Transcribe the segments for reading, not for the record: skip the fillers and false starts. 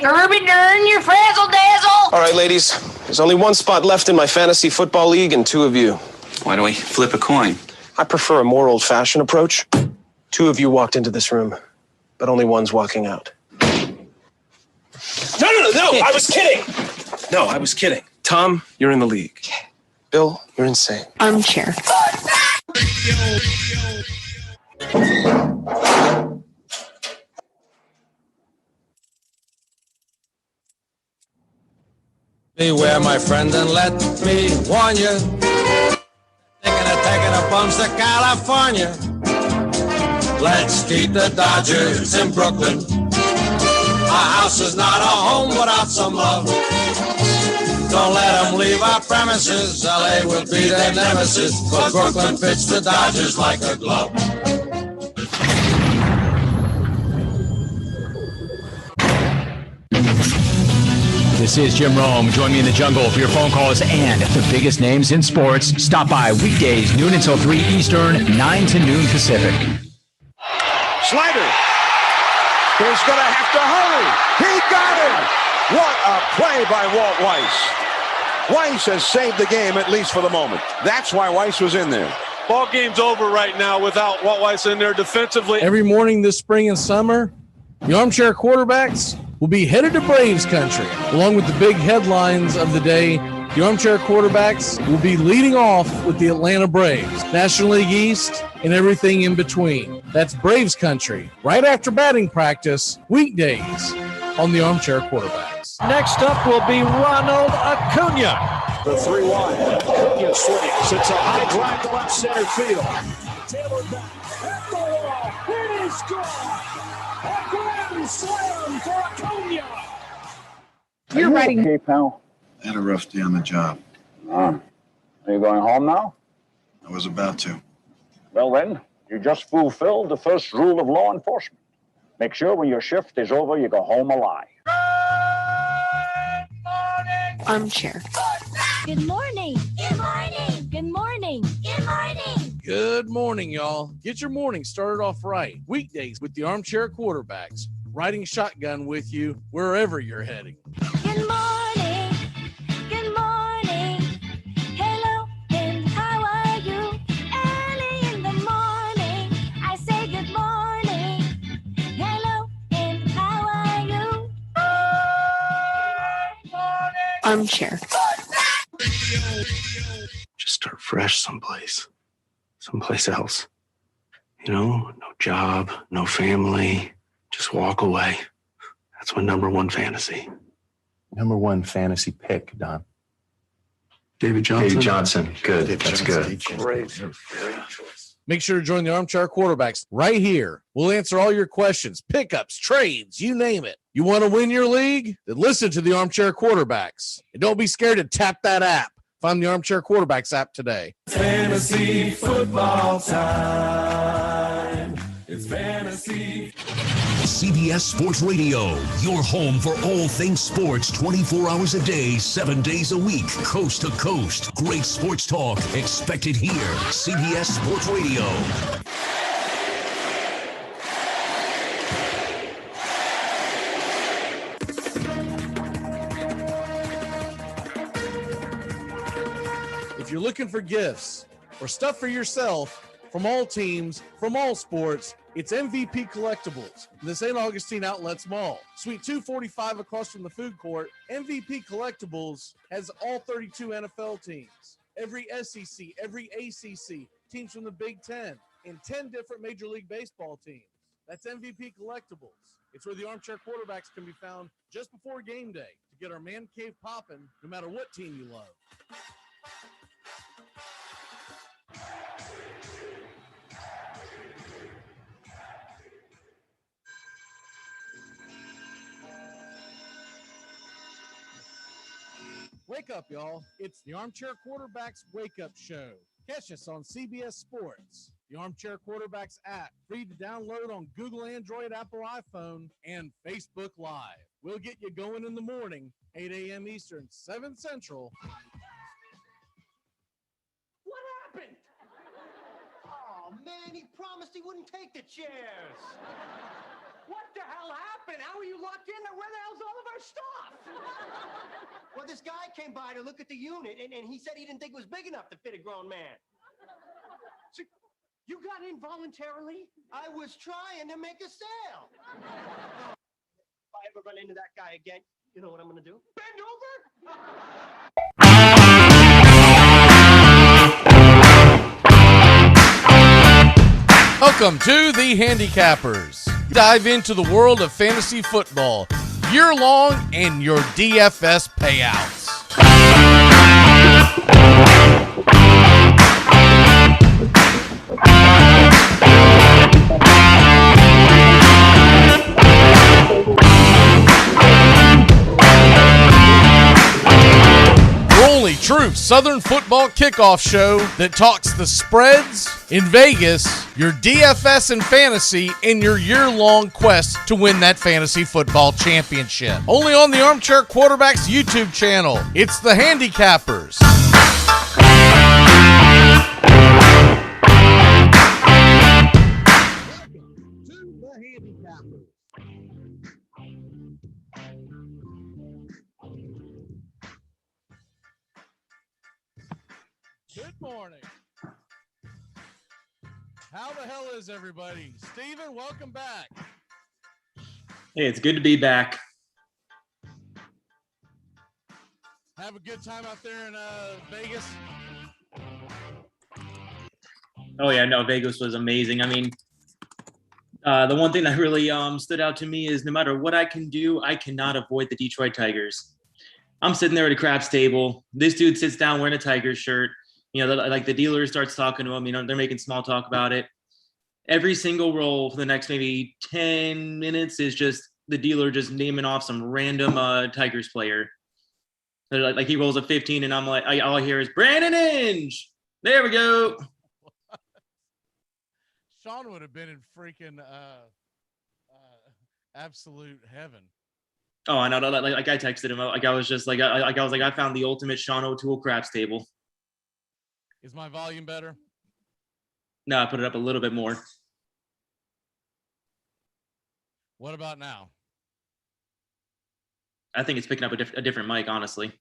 Urban Dern, your frazzle dazzle. All right, ladies. There's only one spot left in my fantasy football league and two of you. Why don't we flip a coin? I prefer a more old-fashioned approach. Two of you walked into this room, but only one's walking out. No, I was kidding. No, I was kidding. Tom, you're in the league. Bill, you're insane. Armchair. Beware, my friend, and let me warn you. Thinking of taking a bums to California. Let's keep the Dodgers in Brooklyn. Our house is not a home without some love. Don't let them leave our premises. LA will be their nemesis, but Brooklyn fits the Dodgers like a glove. This is Jim Rome. Join me in the jungle for your phone calls and the biggest names in sports. Stop by weekdays, noon until 3 Eastern, 9 to noon Pacific. Slider. He's going to have to hurry. He got him. What a play by Walt Weiss. Weiss has saved the game, at least for the moment. That's why Weiss was in there. Ball game's over right now without Walt Weiss in there defensively. Every morning this spring and summer, the Armchair Quarterbacks will be headed to Braves country. Along with the big headlines of the day, the Armchair Quarterbacks will be leading off with the Atlanta Braves, National League East, and everything in between. That's Braves country, right after batting practice, weekdays on the Armchair Quarterbacks. Next up will be Ronald Acuna. The 3-1. Acuna swings. It's a high drive to left center field. Taylor back at the wall. It is gone. A grand slam for Acuna. You're writing. Okay, pal. I had a rough day on the job. Are you going home now? I was about to. Well then, you just fulfilled the first rule of law enforcement. Make sure when your shift is over, you go home alive. Armchair. Good morning. Good morning. Good morning. Good morning. Good morning, y'all. Get your morning started off right. Weekdays with the Armchair Quarterbacks, riding shotgun with you wherever you're heading. Good morning. Good morning. Hello, and how are you? Early in the morning, I say good morning. Hello, and how are you? Armchair. Just start fresh someplace else. You know, no job, no family, just walk away. That's my number one fantasy. Number one fantasy pick, Don. David Johnson. David Johnson. Good. That's good. Great. Make sure to join the Armchair Quarterbacks right here. We'll answer all your questions, pickups, trades, you name it. You want to win your league? Then listen to the Armchair Quarterbacks. And don't be scared to tap that app. Find the Armchair Quarterbacks app today. Fantasy football time. It's fantasy. CBS Sports Radio, your home for all things sports 24 hours a day, 7 days a week, coast to coast. Great sports talk expected here. CBS Sports Radio. If you're looking for gifts or stuff for yourself from all teams, from all sports, it's MVP Collectibles in the St. Augustine Outlets Mall. Suite 245 across from the food court. MVP Collectibles has all 32 NFL teams, every SEC, every ACC, teams from the Big Ten, and 10 different Major League Baseball teams. That's MVP Collectibles. It's where the Armchair Quarterbacks can be found just before game day to get our man cave popping no matter what team you love. Wake up, y'all. It's the Armchair Quarterbacks Wake Up Show. Catch us on CBS Sports. The Armchair Quarterbacks app, free to download on Google Android, Apple iPhone, and Facebook Live. We'll get you going in the morning, 8 a.m. Eastern, 7 Central. What happened? Oh, man, he promised he wouldn't take the chairs. What the hell happened? How are you locked in there? Where the hell's all of our stuff? Well, this guy came by to look at the unit, and he said he didn't think it was big enough to fit a grown man. So you got in voluntarily? I was trying to make a sale. If I ever run into that guy again, you know what I'm going to do? Bend over? Welcome to the Handicappers. Dive into the world of fantasy football, year-long and your DFS payouts. Your only true Southern football kickoff show that talks the spreads in Vegas, your DFS and fantasy, and your year-long quest to win that fantasy football championship. Only on the Armchair Quarterbacks YouTube channel. It's the Handicappers. Good morning. How the hell is everybody? Steven, welcome back. Hey, it's good to be back. Have a good time out there in Vegas? Oh yeah, no, Vegas was amazing. I mean, the one thing that really stood out to me is no matter what I can do, I cannot avoid the Detroit Tigers. I'm sitting there at a craps table. This dude sits down wearing a Tigers shirt. You know, like the dealer starts talking to him. You know, they're making small talk about it. Every single roll for the next maybe 10 minutes is just the dealer just naming off some random Tigers player. Like he rolls a 15, and I'm like, all I hear is Brandon Inge. There we go. Sean would have been in freaking absolute heaven. Oh, I know. Like I texted him. Like I was just like, I was like, I found the ultimate Sean O'Toole craps table. Is my volume better? No, I put it up a little bit more. What about now? I think it's picking up a different mic, honestly.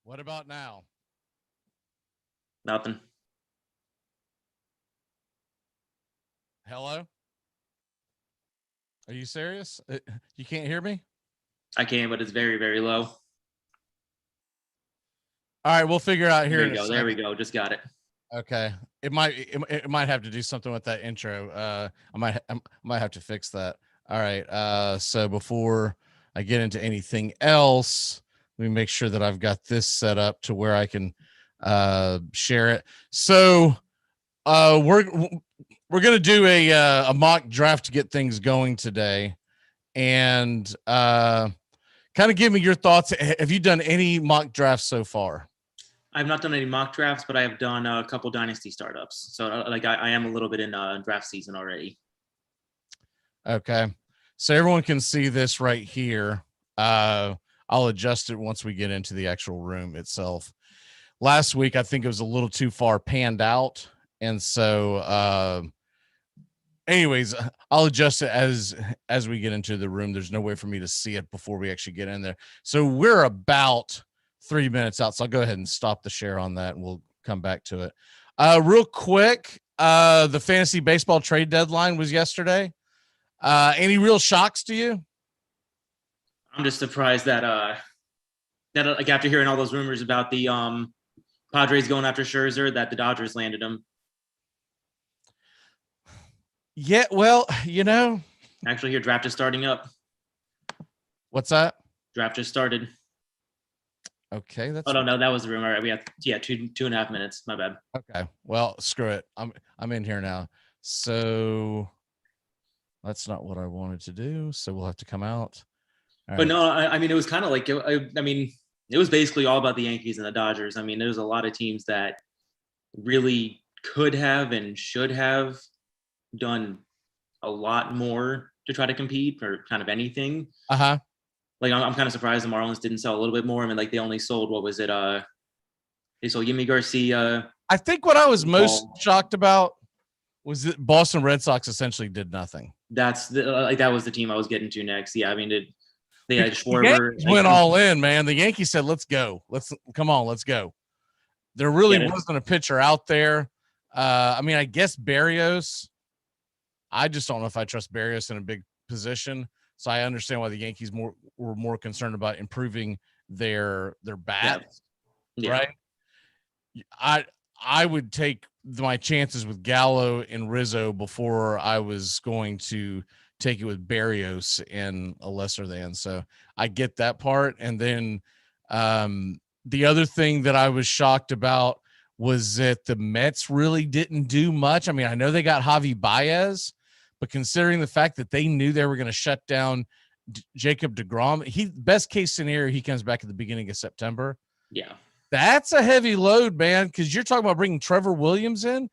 What about now? Nothing. Hello? Are you serious? You can't hear me? I can, but it's very, very low. All right, we'll figure out here. There we go. Just got it. Okay. It might have to do something with that intro. I might have to fix that. All right. So before I get into anything else, let me make sure that I've got this set up to where I can share it. So we're gonna do a mock draft to get things going today, and kind of give me your thoughts. Have you done any mock drafts so far? I've not done any mock drafts, but I have done a couple dynasty startups. So like I am a little bit in draft season already. Okay. So everyone can see this right here. I'll adjust it once we get into the actual room itself. Last week, I think it was a little too far panned out. And so, anyways, I'll adjust it as we get into the room. There's no way for me to see it before we actually get in there. So we're about 3 minutes out. So I'll go ahead and stop the share on that, and we'll come back to it. Real quick, the fantasy baseball trade deadline was yesterday. Any real shocks to you? I'm just surprised that like after hearing all those rumors about the Padres going after Scherzer, that the Dodgers landed him. Yeah, well, you know. Actually, your draft is starting up. What's that? Draft just started. Okay, that's. Oh no, that was the rumor. All right, we have 2.5 minutes. My bad. Okay, well, screw it. I'm in here now. So that's not what I wanted to do. So we'll have to come out. All right. No, I mean, it was kind of like I mean, it was basically all about the Yankees and the Dodgers. I mean, there's a lot of teams that really could have and should have done a lot more to try to compete for kind of anything. Uh-huh. Like I'm kind of surprised the Marlins didn't sell a little bit more. I mean, like they only sold, what was it? They sold Yimi Garcia. I think what I was most shocked about was that Boston Red Sox essentially did nothing. That was the team I was getting to next. Yeah, I mean, they had The Schwarber. Yankees went all in, man. The Yankees said, let's go. Let's go. There really wasn't a pitcher out there. I mean, I guess Berrios. I just don't know if I trust Berrios in a big position. So I understand why the Yankees were more concerned about improving their bats. Yeah. Right. I would take my chances with Gallo and Rizzo before I was going to take it with Berrios in a lesser than. So I get that part. And then the other thing that I was shocked about was that the Mets really didn't do much. I mean, I know they got Javi Baez, but considering the fact that they knew they were going to shut down Jacob deGrom, best case scenario, he comes back at the beginning of September. Yeah. That's a heavy load, man, because you're talking about bringing Trevor Williams in.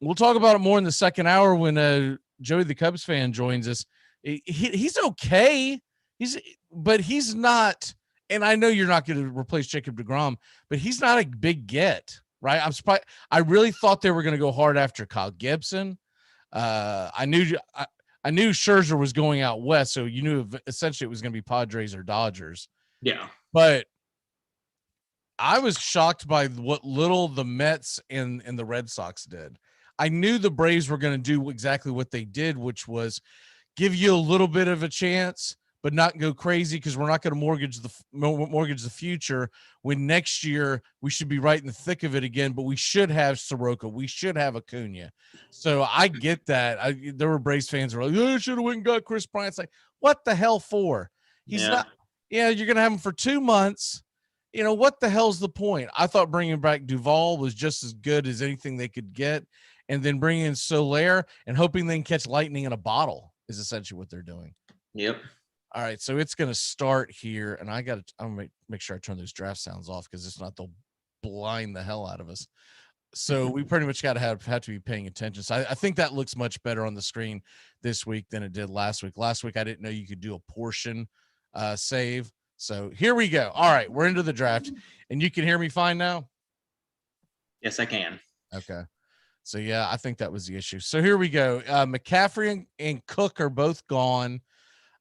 We'll talk about it more in the second hour when Joey the Cubs fan joins us. He's okay. But he's not, and I know you're not going to replace Jacob deGrom, but he's not a big get, right? I'm surprised. I really thought they were going to go hard after Kyle Gibson. I knew Scherzer was going out west, so you knew essentially it was going to be Padres or Dodgers. Yeah. But I was shocked by what little the Mets and the Red Sox did. I knew the Braves were going to do exactly what they did, which was give you a little bit of a chance, but not go crazy, because we're not going to mortgage the future when next year we should be right in the thick of it again, but we should have Soroka. We should have Acuna. So I get that. There were Braves fans who were like, oh, should have went and got Chris Bryant. It's like, what the hell for? He's not. Yeah, you're going to have him for 2 months. You know, what the hell's the point? I thought bringing back Duvall was just as good as anything they could get. And then bringing in Soler and hoping they can catch lightning in a bottle is essentially what they're doing. Yep. All right. So it's going to start here. And I'm going to make sure I turn those draft sounds off, because if not, they'll blind the hell out of us. So we pretty much got to have to be paying attention. So I think that looks much better on the screen this week than it did last week. Last week, I didn't know you could do a portion save. So here we go. All right, we're into the draft, and you can hear me fine now? Yes, I can. Okay. So, yeah, I think that was the issue. So here we go. McCaffrey and Cook are both gone.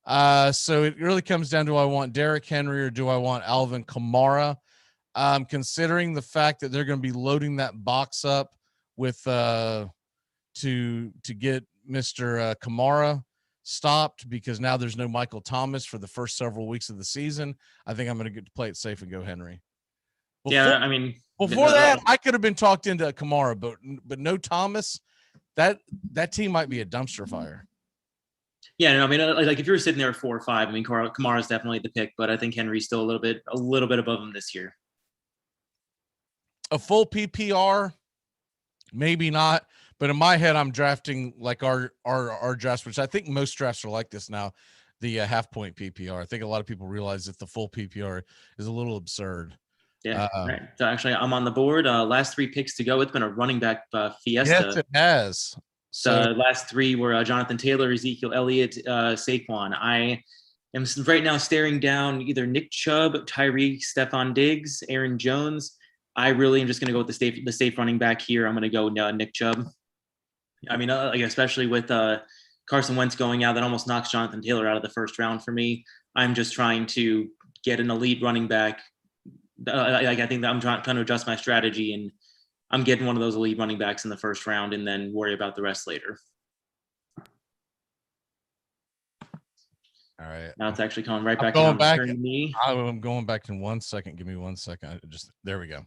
So it really comes down to, do I want Derrick Henry or do I want Alvin Kamara? Considering the fact that they're going to be loading that box up with to get Mr. Kamara stopped, because now there's no Michael Thomas for the first several weeks of the season, I think I'm going to get to play it safe and go Henry. Before that, I could have been talked into Kamara, but no Thomas. That team might be a dumpster fire. Yeah, no, I mean, like if you were sitting there at 4 or 5, I mean, Kamara's definitely the pick, but I think Henry's still a little bit above him this year. A full PPR, maybe not. But in my head, I'm drafting like our drafts, which I think most drafts are like this now, the half point PPR. I think a lot of people realize that the full PPR is a little absurd. Yeah, right. So actually, I'm on the board. Last 3 picks to go. It's been a running back fiesta. Yes, it has. So last 3 were Jonathan Taylor, Ezekiel Elliott, Saquon. I am right now staring down either Nick Chubb, Tyreek, Stephon Diggs, Aaron Jones. I really am just going to go with the safe running back here. I'm going to go Nick Chubb. I mean, especially with Carson Wentz going out, that almost knocks Jonathan Taylor out of the first round for me. I'm just trying to get an elite running back. I think that I'm trying to adjust my strategy, and I'm getting one of those elite running backs in the first round and then worry about the rest later. All right. Now it's actually coming right back to me. I'm going back in 1 second. Give me 1 second. There we go.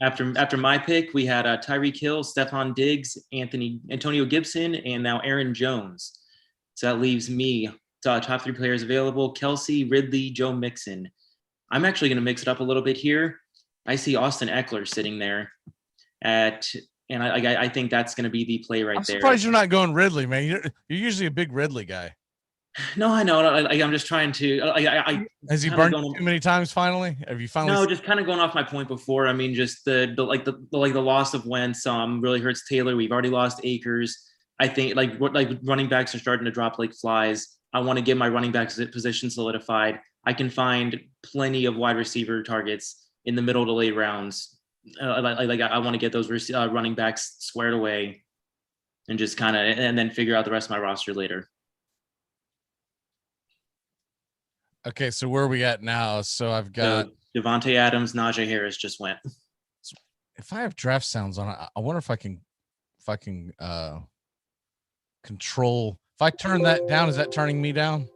After my pick, we had Tyreek Hill, Stephon Diggs, Antonio Gibson, and now Aaron Jones. So that leaves me top 3 players available: Kelsey, Ridley, Joe Mixon. I'm actually going to mix it up a little bit here. I see Austin Eckler sitting there and I think that's going to be the play right there. I'm surprised you're not going Ridley, man. You're usually a big Ridley guy. No, I know. I'm just trying to. Has he burned too many times? Finally, have you finally? No, just kind of going off my point before. I mean, just the loss of Wentz really hurts Taylor. We've already lost Akers. I think like running backs are starting to drop like flies. I want to get my running back position solidified. I can find plenty of wide receiver targets in the middle to late rounds I want to get those running backs squared away, and just kind of and then figure out the rest of my roster later. Okay, so where are we at now? So I've got Devontae Adams, Najee Harris just went. If I have draft sounds on, I wonder if I can control. If I turn that down, is that turning me down?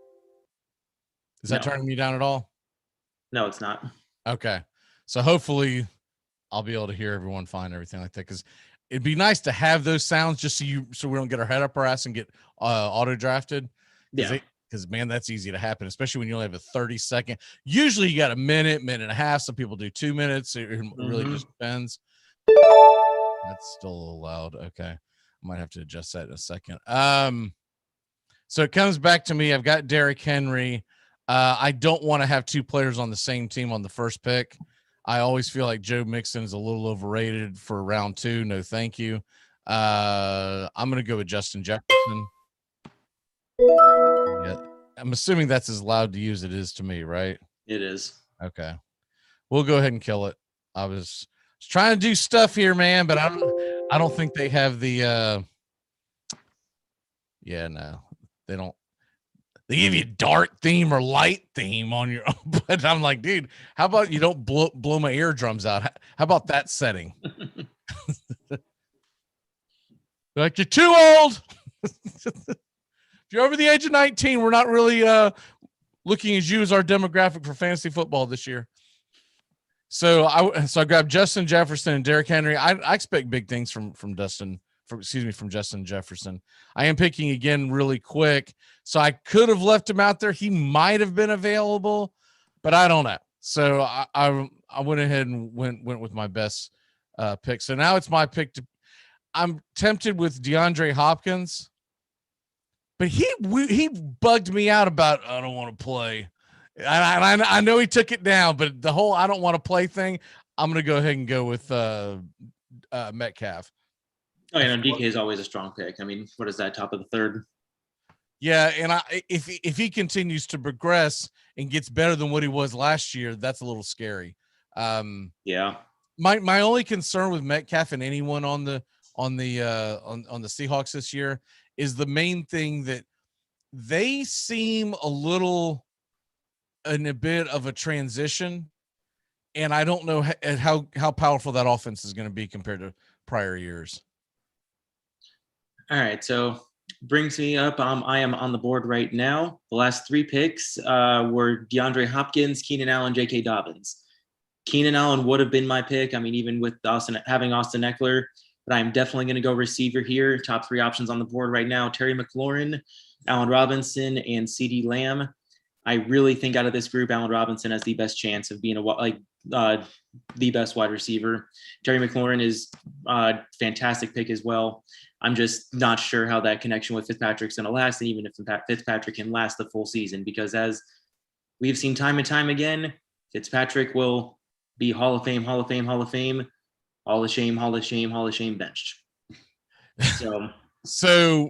Is that turning me down at all? No, it's not. Okay, so hopefully I'll be able to hear everyone fine, everything like that. Because it'd be nice to have those sounds just so we don't get our head up our ass and get auto drafted. Yeah. Because man, that's easy to happen, especially when you only have a 30-second. Usually you got a minute and a half. Some people do 2 minutes. It really just depends. That's still a little loud. Okay. I might have to adjust that in a second. So it comes back to me. I've got Derrick Henry. I don't want to have two players on the same team on the first pick. I always feel like Joe Mixon is a little overrated for round 2. No, thank you. I'm going to go with Justin Jefferson. Yeah, I'm assuming that's as loud to use it is to me, right? It is. Okay. We'll go ahead and kill it. I was trying to do stuff here, man, but I don't think they have the no. They don't. They give you dark theme or light theme on your own, but I'm like, dude, how about you don't blow my eardrums out? How about that setting? Like, you're too old. If you're over the age of 19, we're not really looking at you as our demographic for fantasy football this year. So I grabbed Justin Jefferson and Derrick Henry. I expect big things from Justin Jefferson. I am picking again really quick. So I could have left him out there. He might have been available, but I don't know. So I went ahead and went with my best pick. So now it's my pick I'm tempted with DeAndre Hopkins, but he bugged me out about I don't want to play. I know he took it down, but the whole I don't want to play thing, I'm going to go ahead and go with Metcalf. Oh, yeah, no, DK is always a strong pick. I mean, what is that, top of the third? Yeah, and if he continues to progress and gets better than what he was last year, that's a little scary. Yeah. My only concern with Metcalf and anyone on the Seahawks this year is the main thing that they seem a little in a bit of a transition, and I don't know how powerful that offense is going to be compared to prior years. All right, so brings me up. I am on the board right now. The last 3 picks were DeAndre Hopkins, Keenan Allen, J.K. Dobbins. Keenan Allen would have been my pick. I mean, even with having Austin Eckler, but I'm definitely going to go receiver here. Top 3 options on the board right now: Terry McLaurin, Allen Robinson, and CeeDee Lamb. I really think out of this group, Allen Robinson has the best chance of being the best wide receiver. Terry McLaurin is a fantastic pick as well. I'm just not sure how that connection with Fitzpatrick's going to last, and even if Fitzpatrick can last the full season, because as we've seen time and time again, Fitzpatrick will be Hall of Fame, Hall of Fame, Hall of Fame, Hall of Shame, Hall of Shame, Hall of Shame benched. So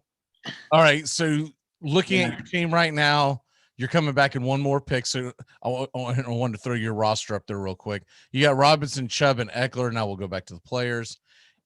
all right. So looking at your team right now, you're coming back in one more pick. So I wanted to throw your roster up there real quick. You got Robinson, Chubb, and Eckler. Now we'll go back to the players.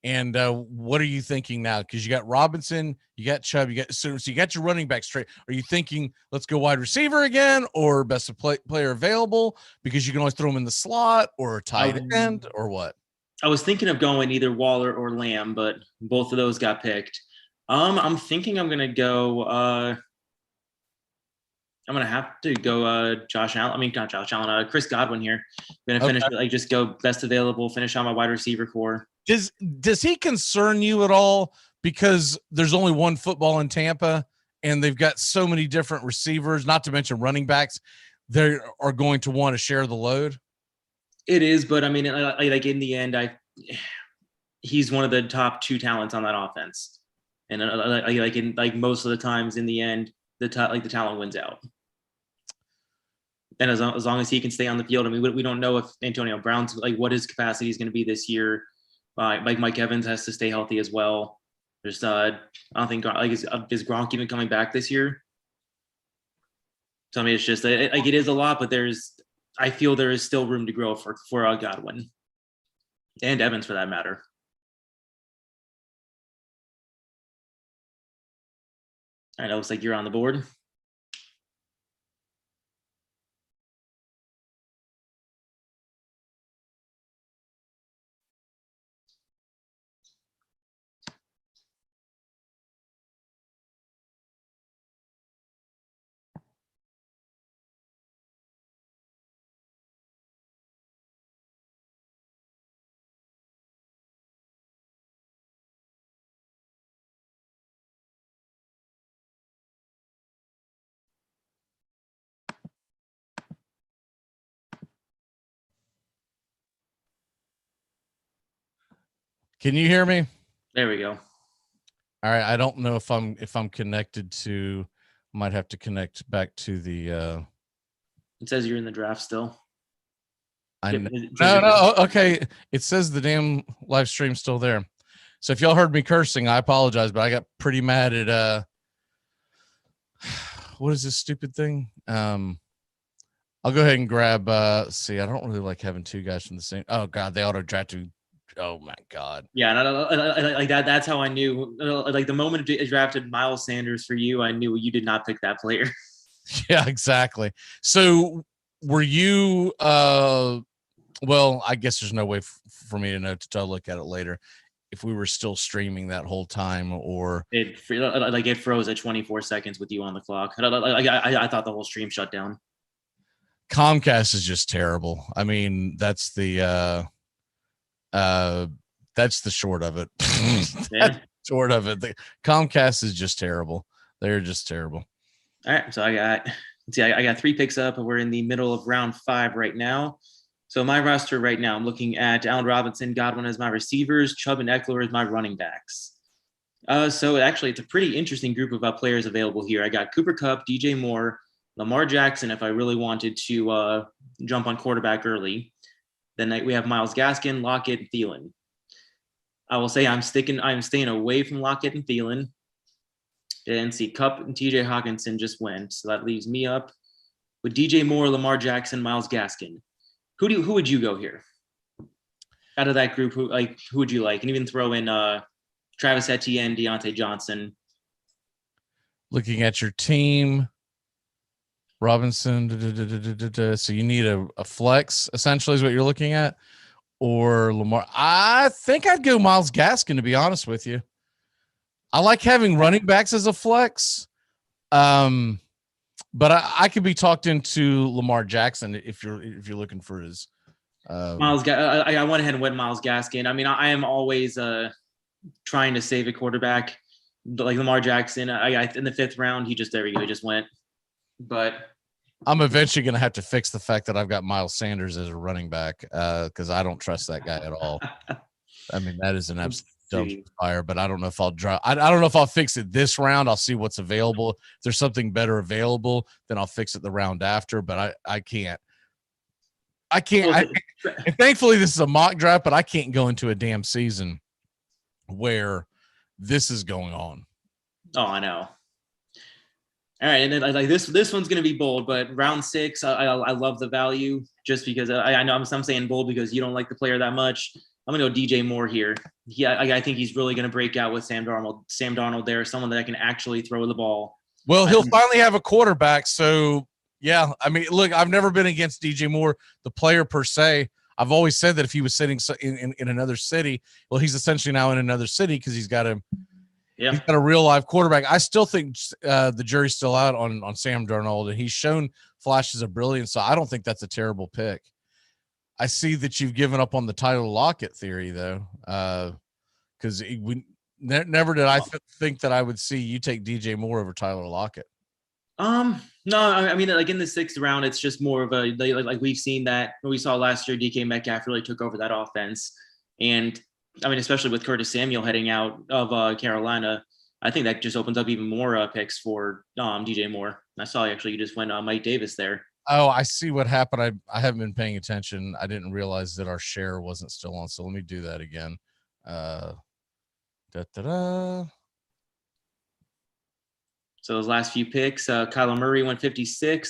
And what are you thinking now? Because you got Robinson, you got Chubb, so you got your running back straight. Are you thinking let's go wide receiver again, or best of player available because you can always throw them in the slot, or tight end, or what? I was thinking of going either Waller or Lamb, but both of those got picked. I'm thinking I'm gonna go. I'm gonna have to go Josh Allen. I mean, not Josh Allen. Chris Godwin here. I'm gonna finish just go best available. Finish on my wide receiver core. Does he concern you at all? Because there's only one football in Tampa, and they've got so many different receivers, not to mention running backs. They are going to want to share the load. It is, but I mean, like in the end, he's one of the top 2 talents on that offense, and like most of the times in the end, the talent wins out. And as long as he can stay on the field, I mean, we don't know if Antonio Brown's what his capacity is going to be this year. Like Mike Evans has to stay healthy as well. There's I don't think is Gronk even coming back this year? So I mean, it's just it is a lot, but I feel there is still room to grow for Godwin. And Evans, for that matter. All right, it looks like you're on the board. Can you hear me? There we go. All right. I don't know if I'm connected to. Might have to connect back to the. It says you're in the draft still. I Yep, know. it says No. Okay. It says the damn live stream's still there. So if y'all heard me cursing, I apologize, but I got pretty mad at what is this stupid thing? I'll go ahead and grab see, I don't really like having two guys from the same. Oh god, they auto drafted. Oh my god. Yeah, and like that. That's how I knew. Like the moment I drafted Miles Sanders for you, I knew you did not pick that player. Yeah, exactly. So were you well, I guess there's no way for me to know to look at it later if we were still streaming that whole time or It froze at 24 seconds with you on the clock. I thought the whole stream shut down. Comcast is just terrible. I mean, that's the short of it. Yeah. Short of it. The Comcast is just terrible. They're just terrible. All right, so I got 3 picks up, and we're in the middle of round 5 right now. So my roster right now, I'm looking at Allen Robinson, Godwin as my receivers, Chubb and Eckler as my running backs. So actually, it's a pretty interesting group of players available here. I got Cooper Kupp, DJ Moore, Lamar Jackson, if I really wanted to jump on quarterback early. Then we have Myles Gaskin, Lockett, and Thielen. I will say I'm staying away from Lockett and Thielen. And see, Kupp and TJ Hawkinson just went. So that leaves me up with DJ Moore, Lamar Jackson, Myles Gaskin. Who would you go here? Out of that group, who would you like? And even throw in Travis Etienne, Deontay Johnson. Looking at your team, Robinson. So you need a flex, essentially, is what you're looking at, or Lamar. I think I'd go Myles Gaskin, to be honest with you. I like having running backs as a flex, but I could be talked into Lamar Jackson if you're looking for his. Myles, I went ahead and went Myles Gaskin. I mean, I am always trying to save a quarterback, but like Lamar Jackson. I in the 5th round, he just went. But I'm eventually going to have to fix the fact that I've got Miles Sanders as a running back because I don't trust that guy at all. I mean, that is an absolute dumpster fire, but I don't know if I'll drop. I don't know if I'll fix it this round. I'll see what's available. If there's something better available, then I'll fix it the round after, but I can't. And thankfully this is a mock draft, but I can't go into a damn season where this is going on. Oh, I know. All right, and then like this one's going to be bold, but round 6, I love the value just because I know I'm saying bold because you don't like the player that much. I'm going to go DJ Moore here. I think he's really going to break out with Sam Darnold there, someone that can actually throw the ball. Well, he'll finally have a quarterback. So, yeah, I mean, look, I've never been against DJ Moore, the player per se. I've always said that if he was sitting in another city, well, he's essentially now in another city because he's got a real live quarterback. I still think the jury's still out on Sam Darnold, and he's shown flashes of brilliance. So I don't think that's a terrible pick. I see that you've given up on the Tyler Lockett theory, though, because never did I think that I would see you take DJ Moore over Tyler Lockett. No, I mean, like in the 6th round, it's just more of a like we've seen that we saw last year. DK Metcalf really took over that offense, and I mean, especially with Curtis Samuel heading out of Carolina, I think that just opens up even more picks for DJ Moore. I saw actually you just went Mike Davis there. Oh, I see what happened. I haven't been paying attention. I didn't realize that our share wasn't still on. So let me do that again. So those last few picks, Kyler Murray went 56th.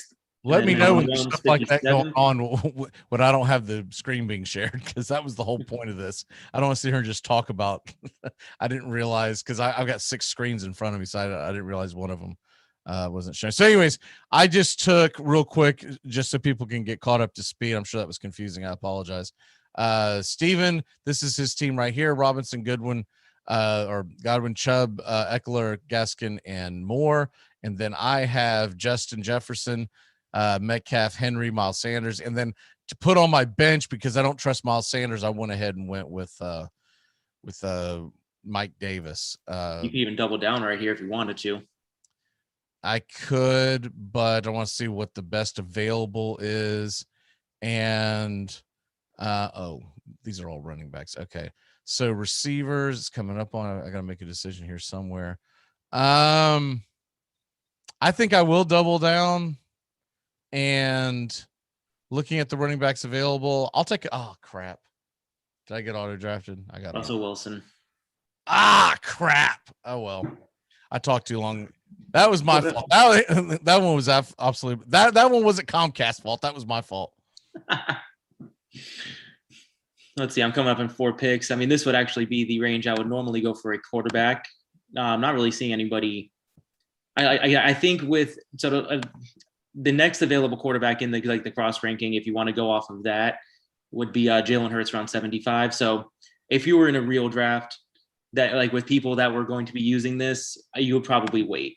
Let me then know when Mahomes, there's stuff like that going 57. on when I don't have the screen being shared, because that was the whole point of this. I don't want to sit here and just talk about. I didn't realize, because I've got 6 screens in front of me, so I didn't realize one of them wasn't showing. So, anyways, I just took real quick just so people can get caught up to speed. I'm sure that was confusing. I apologize. Steven, this is his team right here: Robinson, Goodwin, or Godwin, Chubb, Eckler, Gaskin, and Moore. And then I have Justin Jefferson, Metcalf, Henry, Miles Sanders. And then to put on my bench, because I don't trust Miles Sanders, I went ahead and went with Mike Davis. You can even double down right here if you wanted to. I could, but I want to see what the best available is. And these are all running backs. Okay. So receivers coming up on, I got to make a decision here somewhere. I think I will double down, and looking at the running backs available, I'll take. Oh crap! Did I get auto drafted? I got Russell Wilson. Ah crap! Oh well, I talked too long. That was my fault. That one was obsolete. That one wasn't Comcast's fault. That was my fault. Let's see. I'm coming up in 4 picks. I mean, this would actually be the range I would normally go for a quarterback. I'm not really seeing anybody. I think with sort of the next available quarterback in the cross ranking, if you want to go off of that, would be Jalen Hurts around 75. So if you were in a real draft that like with people that were going to be using this, you would probably wait.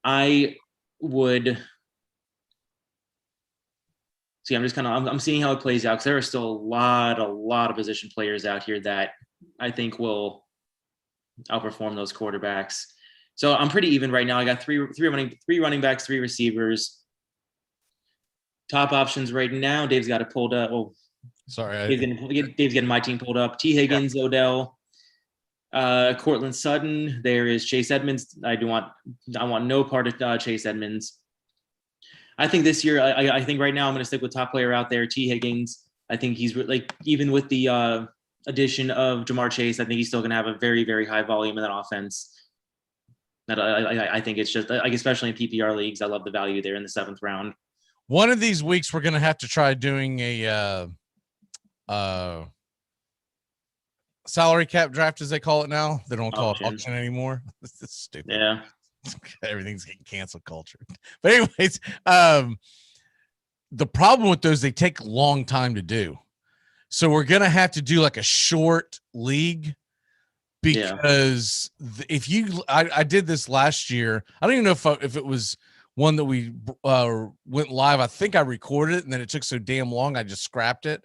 I would see. I'm seeing how it plays out, because there are still a lot of position players out here that I think will outperform those quarterbacks. So I'm pretty even right now. I got three running backs, 3 receivers. Top options right now. Dave's got it pulled up. Oh, sorry. Dave's getting my team pulled up. T. Higgins, yeah. Odell, Cortland Sutton. There is Chase Edmonds. I want no part of Chase Edmonds. I think this year, I think right now I'm going to stick with top player out there, T. Higgins. I think he's like, even with the addition of Jamar Chase, I think he's still going to have a very, very high volume in that offense. That I think it's just like, especially in PPR leagues, I love the value there in the 7th round. One of these weeks, we're going to have to try doing a salary cap draft, as they call it now. They don't call it auction anymore. This is stupid. Yeah. Everything's getting cancel culture. But anyways, the problem with those, they take a long time to do. So we're going to have to do like a short league. Because if you, I did this last year. I don't even know if it was one that we went live. I think I recorded it, and then it took so damn long, I just scrapped it.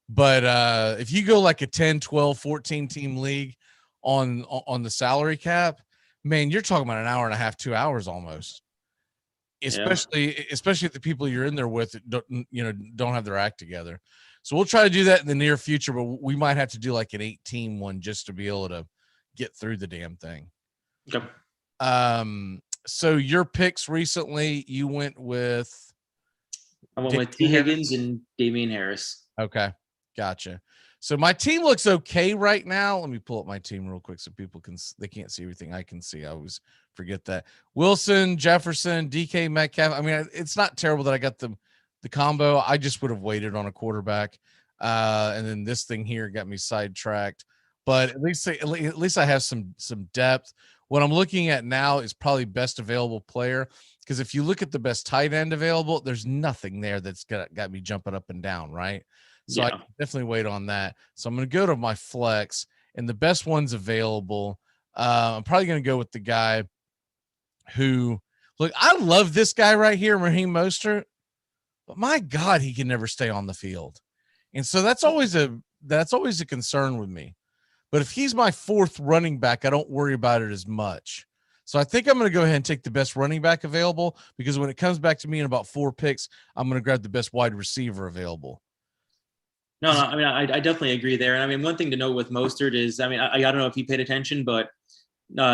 But if you go like a 10, 12, 14 team league on the salary cap, man, you're talking about an hour and a half, 2 hours almost. Especially if the people you're in there with don't have their act together. So we'll try to do that in the near future, but we might have to do like an 8-team one just to be able to get through the damn thing. Okay. So your picks recently, you went with T. Higgins and Damian Harris. Okay, gotcha. So my team looks okay right now. Let me pull up my team real quick so people they can't see everything I can see. I always forget that. Wilson, Jefferson, DK Metcalf. I mean, it's not terrible that I got the combo. I just would have waited on a quarterback. And then this thing here got me sidetracked. But at least I have some depth. What I'm looking at now is probably best available player, because if you look at the best tight end available, there's nothing there that's got me jumping up and down, right? So I can definitely wait on that. So I'm going to go to my flex, and the best ones available. I'm probably going to go with the guy who, look, I love this guy right here, Raheem Mostert, but my God, he can never stay on the field. And so that's always a concern with me. But if he's my 4th running back, I don't worry about it as much. So I think I'm going to go ahead and take the best running back available, because when it comes back to me in about 4 picks, I'm going to grab the best wide receiver available. No, I mean, I definitely agree there. And I mean, one thing to note with Mostert is, I mean, I don't know if you paid attention, but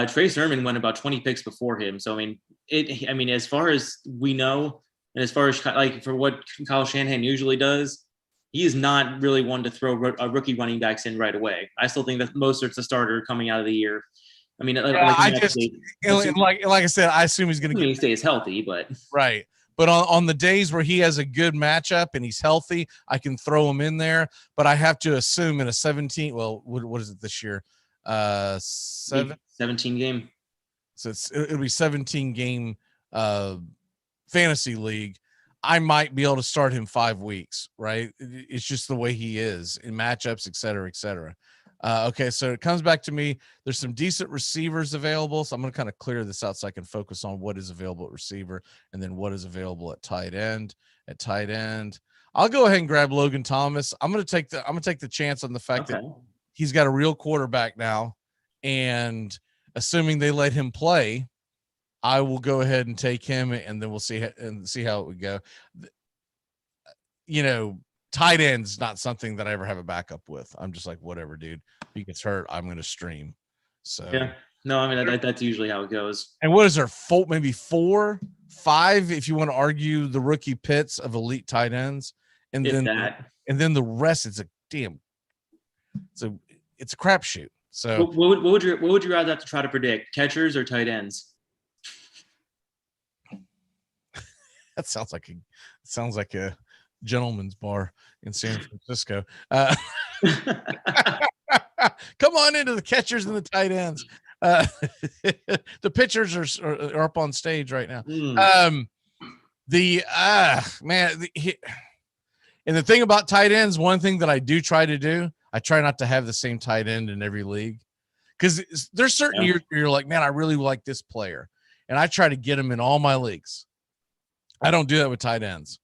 Trey Sermon went about 20 picks before him. So, I mean, as far as we know, and as far as like for what Kyle Shanahan usually does, he is not really one to throw rookie running backs in right away. I still think that Mostert's a starter coming out of the year. I mean, like I said, I assume he's going to stays healthy, but right. But on the days where he has a good matchup and he's healthy, I can throw him in there. But I have to assume in a 17, well, what is it this year? 17 game. So it'll be 17 game fantasy league. I might be able to start him 5 weeks, right? It's just the way he is in matchups, et cetera, et cetera. Okay, so it comes back to me. There's some decent receivers available, so I'm going to kind of clear this out so I can focus on what is available at receiver and then what is available at tight end. At tight end, I'll go ahead and grab Logan Thomas. I'm going to take the chance on the fact that he's got a real quarterback now, and assuming they let him play, I will go ahead and take him, and then we'll see how it would go. You know, tight end's not something that I ever have a backup with. I'm just like, whatever, dude. If he gets hurt, I'm going to stream. So yeah, no, I mean that's usually how it goes. And what is there? Maybe 4, 5, if you want to argue the rookie pits of elite tight ends, and then the rest. It's a crapshoot. So what would you rather have to try to predict, catchers or tight ends? That sounds like a gentleman's bar in San Francisco. Come on into the catchers and the tight ends. The pitchers are up on stage right now. And the thing about tight ends, one thing that I do try to do, I try not to have the same tight end in every league, because there's certain years where you're like, man, I really like this player, and I try to get him in all my leagues. I don't do that with tight ends.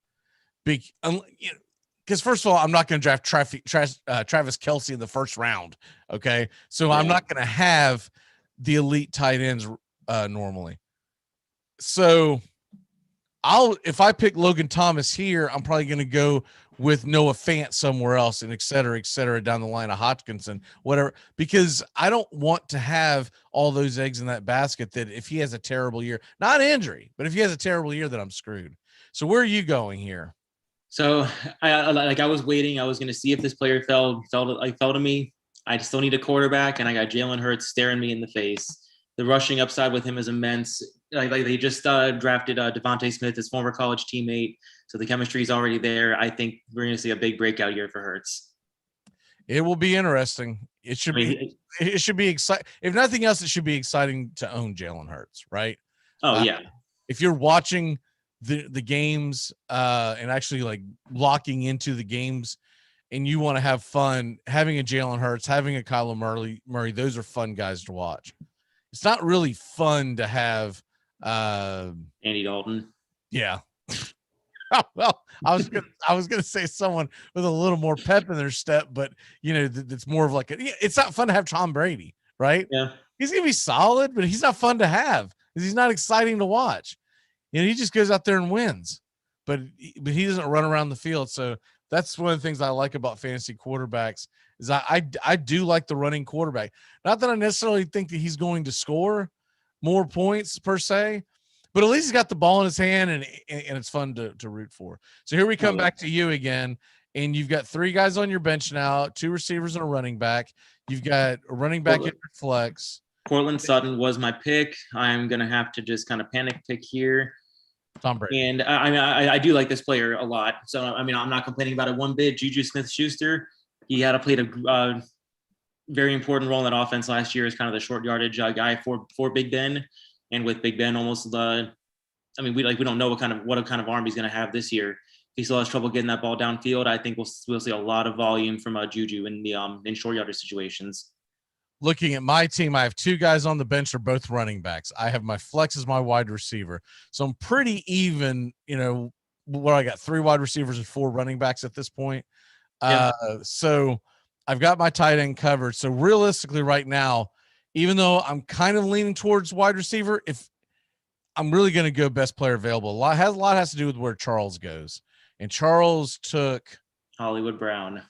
Because first of all, I'm not going to draft Travis Kelce in the first round. Okay. So I'm not going to have the elite tight ends normally. So if I pick Logan Thomas here, I'm probably going to go with Noah Fant somewhere else, and et cetera, down the line of Hodgkinson, whatever, because I don't want to have all those eggs in that basket that if he has a terrible year, not injury, but if he has a terrible year, then I'm screwed. So where are you going here? So I was waiting. I was going to see if this player fell to me. I still need a quarterback, and I got Jalen Hurts staring me in the face. The rushing upside with him is immense. Like they just drafted Devontae Smith, his former college teammate. So the chemistry is already there. I think we're going to see a big breakout year for Hurts. It will be interesting. It should be exciting. If nothing else, it should be exciting to own Jalen Hurts, right? Oh yeah. If you're watching the games and actually like locking into the games, and you want to have fun, having a Jalen Hurts, having a Kyler Murray, those are fun guys to watch. It's not really fun to have Andy Dalton. Yeah. Well, I was gonna say someone with a little more pep in their step, but that's more of like it's not fun to have Tom Brady, right? Yeah, he's gonna be solid, but he's not fun to have because he's not exciting to watch. He just goes out there and wins, but he doesn't run around the field. So that's one of the things I like about fantasy quarterbacks is I do like the running quarterback. Not that I necessarily think that he's going to score more points per se, but at least he's got the ball in his hand and it's fun to root for. So here we come back to you again, and you've got 3 guys on your bench now, 2 receivers and a running back. You've got a running back in your flex. Cortland Sutton was my pick. I'm going to have to just kind of panic pick here. Tom Brady. And I do like this player a lot. So, I'm not complaining about it one bit. Juju Smith-Schuster, he had played a very important role in that offense last year as kind of the short yardage guy for Big Ben. And with Big Ben almost we don't know what kind of arm he's going to have this year. He still has trouble getting that ball downfield. I think we'll see a lot of volume from Juju in short yardage situations. Looking at my team, I have 2 guys on the bench are both running backs. I have my flex as my wide receiver. So I'm pretty even, what I got 3 wide receivers and 4 running backs at this point. Yeah. So I've got my tight end covered. So realistically right now, even though I'm kind of leaning towards wide receiver, if I'm really going to go best player available, a lot has to do with where Charles goes. And Charles took Hollywood Brown.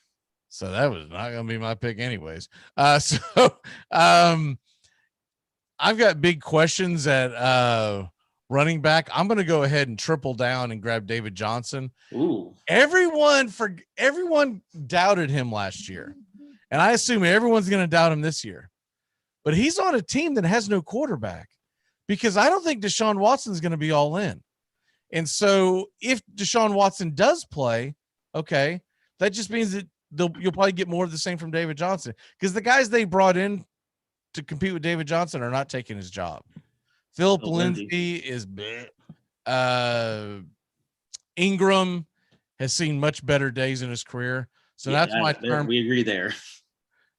So that was not going to be my pick anyways. I've got big questions at running back. I'm going to go ahead and triple down and grab David Johnson. Ooh. Everyone doubted him last year, and I assume everyone's going to doubt him this year. But he's on a team that has no quarterback, because I don't think Deshaun Watson is going to be all in. And so if Deshaun Watson does play, okay, that just means that you'll probably get more of the same from David Johnson, because the guys they brought in to compete with David Johnson are not taking his job. Philip Lindsay is Ingram has seen much better days in his career. So that's my term. We agree there.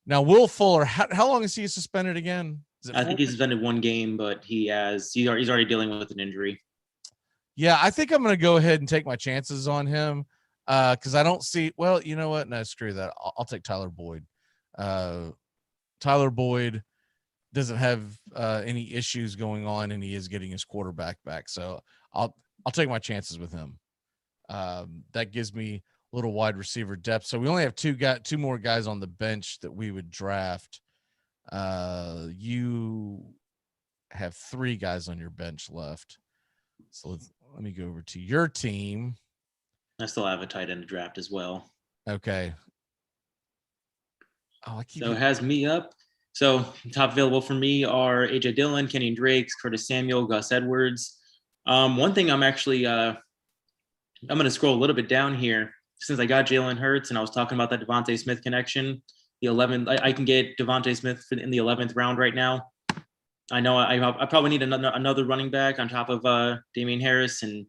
Now, Will Fuller, how long is he suspended again? I think he's suspended 1 game, but he's already dealing with an injury. Yeah, I think I'm going to go ahead and take my chances on him because I don't see. Well, you know what? No, screw that. I'll take Tyler Boyd. Tyler Boyd doesn't have any issues going on, and he is getting his quarterback back. So I'll take my chances with him. That gives me a little wide receiver depth. So we only have two more guys on the bench that we would draft. You have 3 guys on your bench left. So let me go over to your team. I still have a tight end to draft as well. Okay. So it has me up. So top available for me are AJ Dillon, Kenyon Drake, Curtis Samuel, Gus Edwards. One thing I'm actually I'm going to scroll a little bit down here since I got Jalen Hurts and I was talking about that Devontae Smith connection. The 11th, I can get Devontae Smith in the 11th round right now. I know I probably need another running back on top of Damian Harris and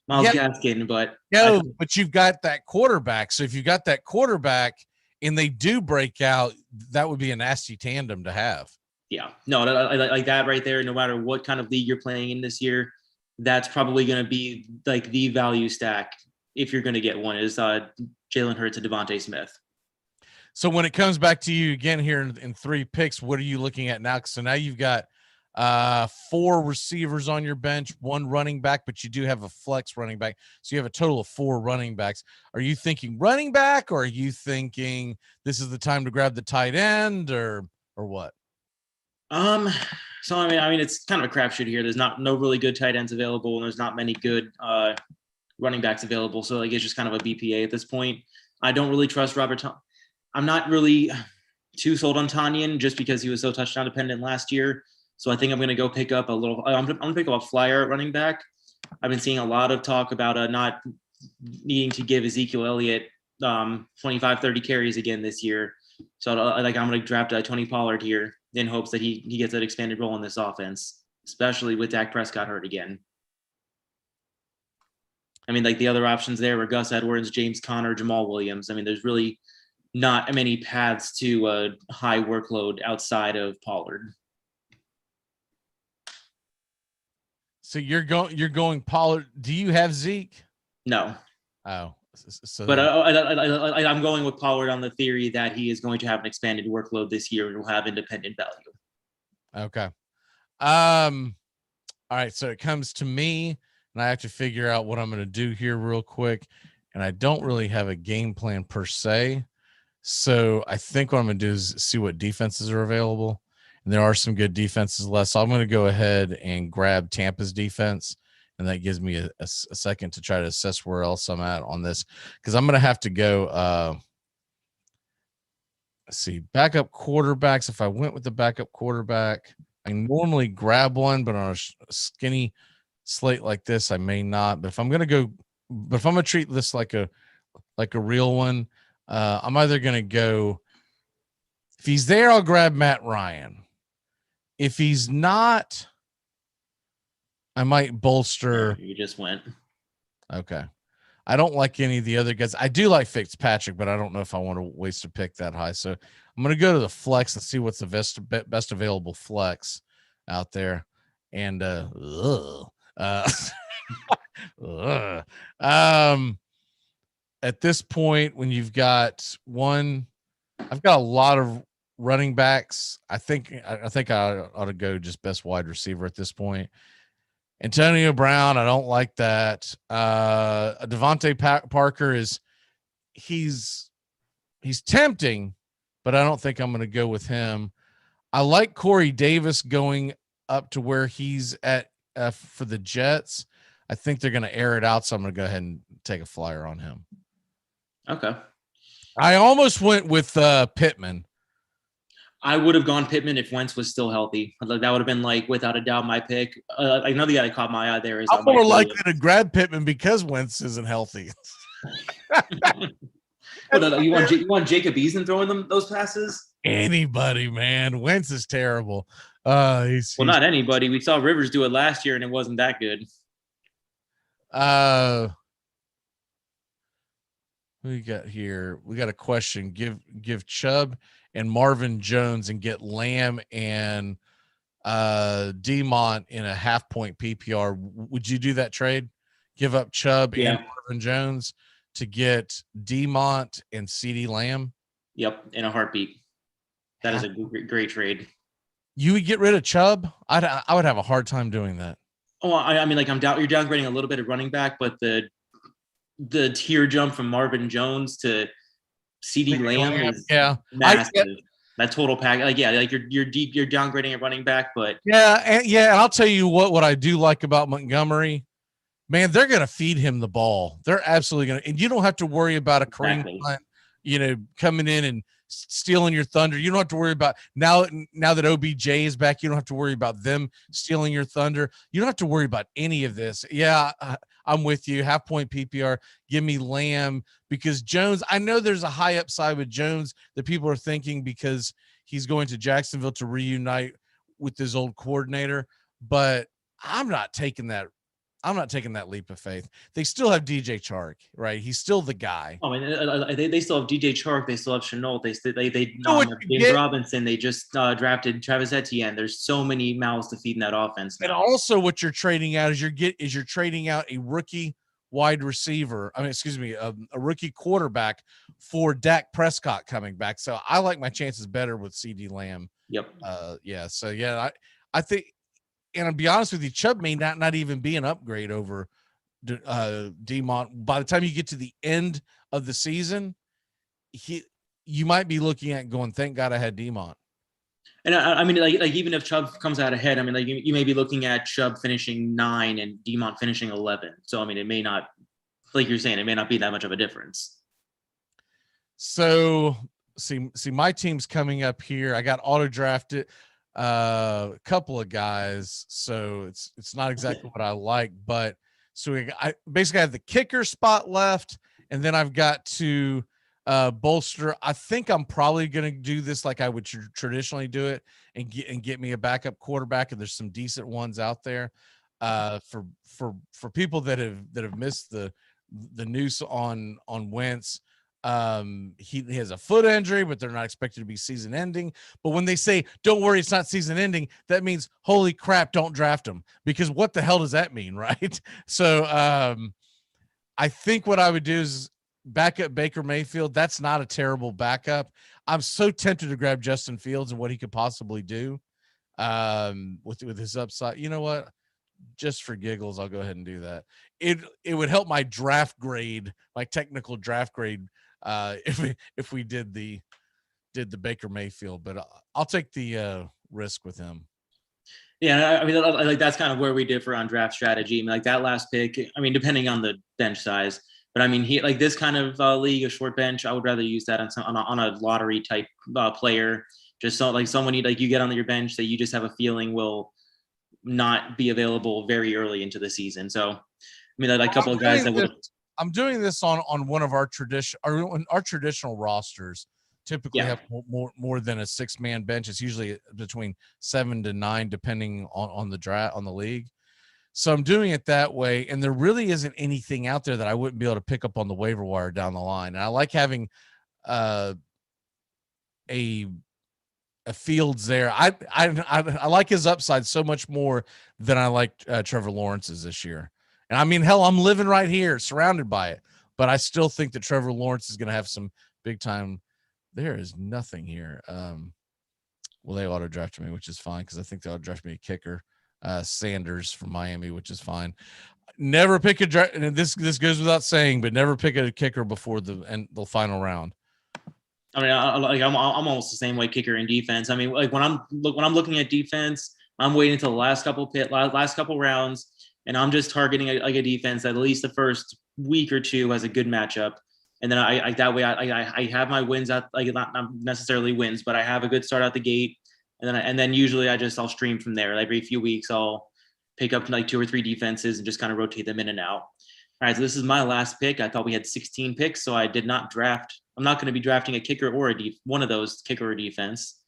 Myles Gaskin, but but you've got that quarterback. So if you got that quarterback and they do break out, that would be a nasty tandem to have. Yeah, no, like that right there. No matter what kind of league you're playing in this year, that's probably going to be like the value stack if you're going to get one is Jalen Hurts and Devontae Smith. So when it comes back to you again here in 3 picks, what are you looking at now? So now you've got 4 receivers on your bench, 1 running back, but you do have a flex running back. So you have a total of 4 running backs. Are you thinking running back, or are you thinking this is the time to grab the tight end, or what? So I mean, it's kind of a crapshoot here. There's no really good tight ends available, and there's not many good running backs available. So like it's just kind of a BPA at this point. I don't really trust Robert. I'm not really too sold on Tanyan just because he was so touchdown dependent last year. So I think I'm going to go pick up I'm going to pick up a flyer at running back. I've been seeing a lot of talk about not needing to give Ezekiel Elliott 25, 30 carries again this year. So I'm going to draft Tony Pollard here in hopes that he gets that expanded role in this offense, especially with Dak Prescott hurt again. I mean, like the other options there were Gus Edwards, James Conner, Jamal Williams. I mean, there's really not many paths to a high workload outside of Pollard. So you're going Pollard. Do you have Zeke? No. Oh, so but I'm going with Pollard on the theory that he is going to have an expanded workload this year and will have independent value. Okay. All right. So it comes to me, and I have to figure out what I'm going to do here real quick. And I don't really have a game plan per se. So I think what I'm going to do is see what defenses are available. And there are some good defenses left. So I'm going to go ahead and grab Tampa's defense. And that gives me a second to try to assess where else I'm at on this. Because I'm going to have to go, let's see, backup quarterbacks. If I went with the backup quarterback, I normally grab one, but on a skinny slate like this, I may not. But if I'm going to treat this like a real one, I'm either going to go, if he's there, I'll grab Matt Ryan. If he's not, I might bolster. You just went. Okay. I don't like any of the other guys. I do like Fitzpatrick, but I don't know if I want to waste a pick that high. So I'm going to go to the flex and see what's the best available flex out there. And at this point, when you've got I've got a lot of running backs. I think I ought to go just best wide receiver at this point. Antonio Brown, I don't like that. Devontae Parker he's tempting, but I don't think I'm going to go with him. I like Corey Davis going up to where he's at for the Jets. I think they're going to air it out, so I'm going to go ahead and take a flyer on him. Okay. I almost went with Pittman. I would have gone Pittman if Wentz was still healthy. That would have been like without a doubt my pick. Another guy that caught my eye there is I'm more likely to grab Pittman because Wentz isn't healthy. You want Jacob Eason throwing them those passes? Anybody, man. Wentz is terrible. He's not anybody. We saw Rivers do it last year, and it wasn't that good. We got here. We got a question. Give Chubb and Marvin Jones and get Lamb and Demont in a 0.5 point PPR. Would you do that trade? Give up Chubb and Marvin Jones to get Demont and CeeDee Lamb? Yep, in a heartbeat. That is a great trade. You would get rid of Chubb? I would have a hard time doing that. Oh, I mean, like you're downgrading a little bit of running back, but the tier jump from Marvin Jones to CeeDee Lamb is massive. That total pack, you're downgrading a running back, but and I'll tell you what I do like about Montgomery, man, they're gonna feed him the ball. They're absolutely gonna, and you don't have to worry about a Kareem Hunt, coming in and stealing your thunder. You don't have to worry about now that OBJ is back. You don't have to worry about them stealing your thunder. You don't have to worry about any of this. Yeah, I'm with you. 0.5 point PPR. Give me Lamb because Jones. I know there's a high upside with Jones that people are thinking because he's going to Jacksonville to reunite with his old coordinator, but I'm not taking that. I'm not taking that leap of faith. They still have DJ Chark, right? He's still the guy. Oh, and they still have DJ Chark. They still have Chenault. They have James Robinson. They just drafted Travis Etienne. There's so many mouths to feed in that offense now. And also, what you're trading out is you're trading out a rookie wide receiver. A rookie quarterback for Dak Prescott coming back. So I like my chances better with CeeDee Lamb. Yep. I think. And I'll be honest with you, Chubb may not even be an upgrade over Demont. By the time you get to the end of the season, you might be looking at going, thank God I had Demont. And I mean, even if Chubb comes out ahead, I mean, you may be looking at Chubb finishing 9 and Demont finishing 11. So, I mean, it may not, like you're saying, it may not be that much of a difference. So, see, my team's coming up here. I got auto drafted. A couple of guys, so it's not exactly what I like, but I basically have the kicker spot left, and then I've got to bolster. I think I'm probably going to do this like I would traditionally do it, and get me a backup quarterback, and there's some decent ones out there. For people that have missed the news on Wentz. He has a foot injury, but they're not expected to be season ending. But when they say, don't worry, it's not season ending, that means, holy crap, don't draft him, because what the hell does that mean? Right. So, I think what I would do is back up Baker Mayfield. That's not a terrible backup. I'm so tempted to grab Justin Fields and what he could possibly do, with his upside. You know what? Just for giggles, I'll go ahead and do that. It would help my draft grade, my technical draft grade, if we did the Baker Mayfield, but I'll take the risk with him. Yeah, I mean, like that's kind of where we differ on draft strategy. I mean, like that last pick, I mean, depending on the bench size, but I mean, he like this kind of league, a short bench, I would rather use that on a lottery type player, just so like someone you get on your bench that you just have a feeling will not be available very early into the season. So, I mean, like a couple of guys that would. I'm doing this on one of our traditional rosters. Typically have more than a 6-man bench. It's usually between 7 to 9, depending on the draft on the league. So I'm doing it that way, and there really isn't anything out there that I wouldn't be able to pick up on the waiver wire down the line. And I like having a Fields there. I like his upside so much more than I like Trevor Lawrence's this year. And I mean, hell, I'm living right here, surrounded by it. But I still think that Trevor Lawrence is going to have some big time. There is nothing here. Well, they auto drafted me, which is fine because I think they auto drafted me a kicker, Sanders from Miami, which is fine. Never pick a draft, and this goes without saying, but never pick a kicker before the final round. I mean, I'm almost the same way, kicker and defense. I mean, like when I'm looking at defense, I'm waiting until the last couple rounds, and I'm just targeting a defense that at least the first week or two has a good matchup. And then I that way I have my wins at, like, not necessarily wins, but I have a good start out the gate. And then usually I'll stream from there. Every few weeks I'll pick up like 2 or 3 defenses and just kind of rotate them in and out. All right, so this is my last pick. I thought we had 16 picks, so I did not draft. I'm not going to be drafting a kicker or one of those, kicker or defense.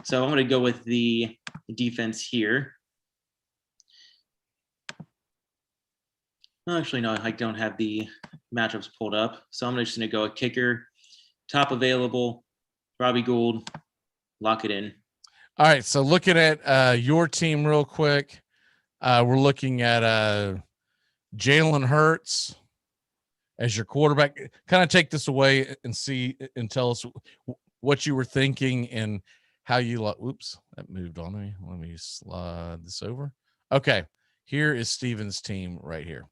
So I'm going to go with the defense here. Actually, no, I don't have the matchups pulled up. So I'm just going to go a kicker, top available, Robbie Gould, lock it in. All right, so looking at your team real quick, we're looking at Jalen Hurts as your quarterback. Kind of take this away and see and tell us what you were thinking and how you like. Whoops, that moved on me. Let me slide this over. Okay, here is Steven's team right here.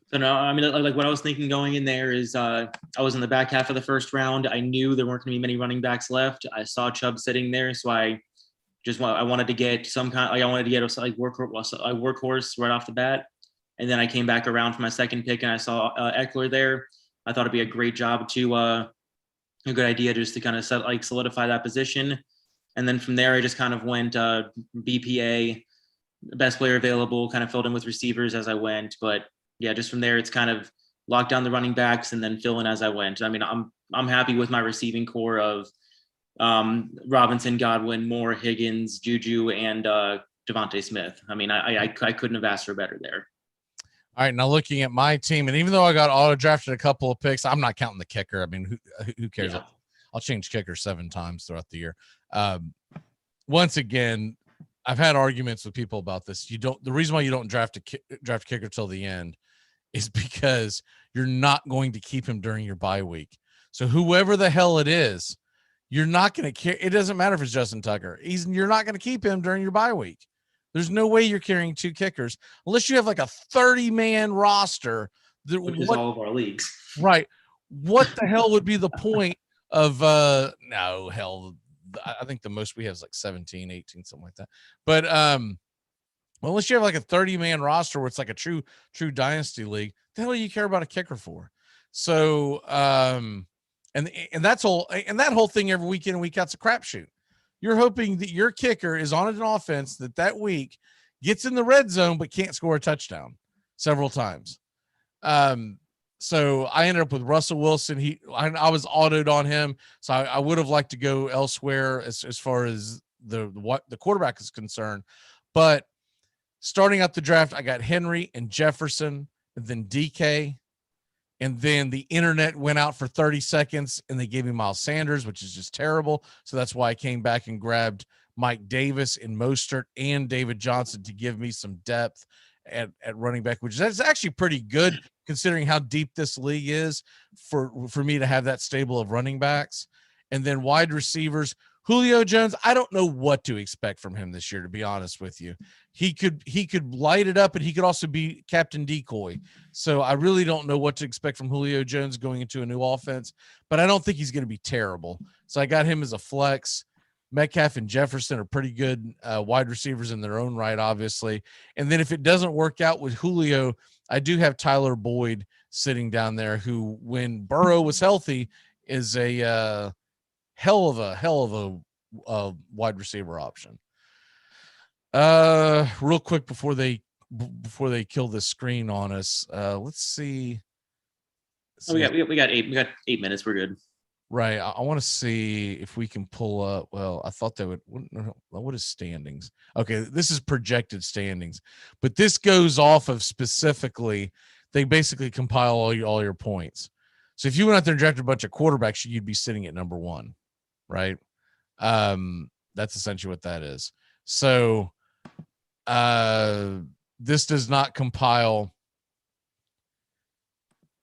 So no, I mean, like what I was thinking going in there is I was in the back half of the first round. I knew there weren't going to be many running backs left. I saw Chubb sitting there, so I wanted to get some kind. I wanted to get a workhorse right off the bat. And then I came back around for my second pick, and I saw Eckler there. I thought it'd be a great job to a good idea just to kind of solidify that position. And then from there, I just kind of went BPA, best player available, kind of filled in with receivers as I went. But yeah, just from there, it's kind of lock down the running backs and then fill in as I went. I mean, I'm happy with my receiving core of Robinson, Godwin, Moore, Higgins, Juju, and Devontae Smith. I mean, I couldn't have asked for better there. All right, now looking at my team, and even though I got auto drafted a couple of picks, I'm not counting the kicker. I mean, who cares? Yeah. I'll change kicker 7 times throughout the year. Once again, I've had arguments with people about this. The reason why you don't draft kicker till the end is because you're not going to keep him during your bye week. So whoever the hell it is, you're not going to care. It doesn't matter if it's Justin Tucker. You're not going to keep him during your bye week. There's no way you're carrying 2 kickers unless you have like a 30-man roster. Which is all of our leagues. Right. What the hell would be the point of no, hell, I think the most we have is like 17, 18, something like that. But well, unless you have like a 30-man roster where it's like a true dynasty league, the hell do you care about a kicker for? So and that's all, and that whole thing every week in and week out's a crapshoot. You're hoping that your kicker is on an offense that week gets in the red zone but can't score a touchdown several times. So I ended up with Russell Wilson. I was autoed on him, so I would have liked to go elsewhere as far as the quarterback is concerned. But starting out the draft, I got Henry and Jefferson, and then DK, and then the internet went out for 30 seconds, and they gave me Miles Sanders, which is just terrible. So that's why I came back and grabbed Mike Davis and Mostert and David Johnson to give me some depth at running back, which is actually pretty good considering how deep this league is for me to have that stable of running backs. And then wide receivers, Julio Jones, I don't know what to expect from him this year, to be honest with you. He could light it up, and he could also be Captain Decoy. So I really don't know what to expect from Julio Jones going into a new offense, but I don't think he's going to be terrible. So I got him as a flex. Metcalf and Jefferson are pretty good wide receivers in their own right, obviously. And then if it doesn't work out with Julio, I do have Tyler Boyd sitting down there, who, when Burrow was healthy, is a hell of a wide receiver option. Real quick before they kill this screen on us, let's see. We got 8 minutes. We're good. Right. I want to see if we can pull up. Well, I thought they would. What is standings? Okay, this is projected standings, but this goes off of specifically. They basically compile all your points. So if you went out there and drafted a bunch of quarterbacks, you'd be sitting at number 1, right? That's essentially what that is. So this does not compile.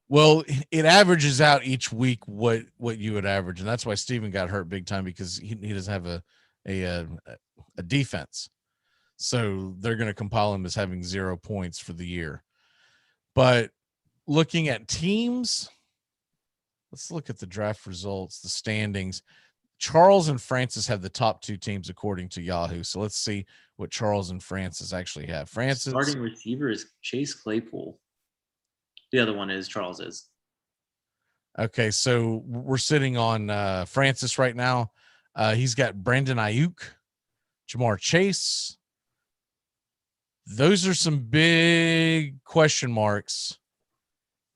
Well, it averages out each week what you would average, and that's why Steven got hurt big time, because he doesn't have a defense. So they're going to compile him as having 0 points for the year. But looking at teams, let's look at the draft results, the standings. Charles and Francis have the top 2 teams according to Yahoo. So let's see what Charles and Francis actually have. Francis starting receiver is Chase Claypool. The other one is Charles's. Okay, so we're sitting on Francis right now. He's got Brandon Ayuk, Jamar Chase. Those are some big question marks.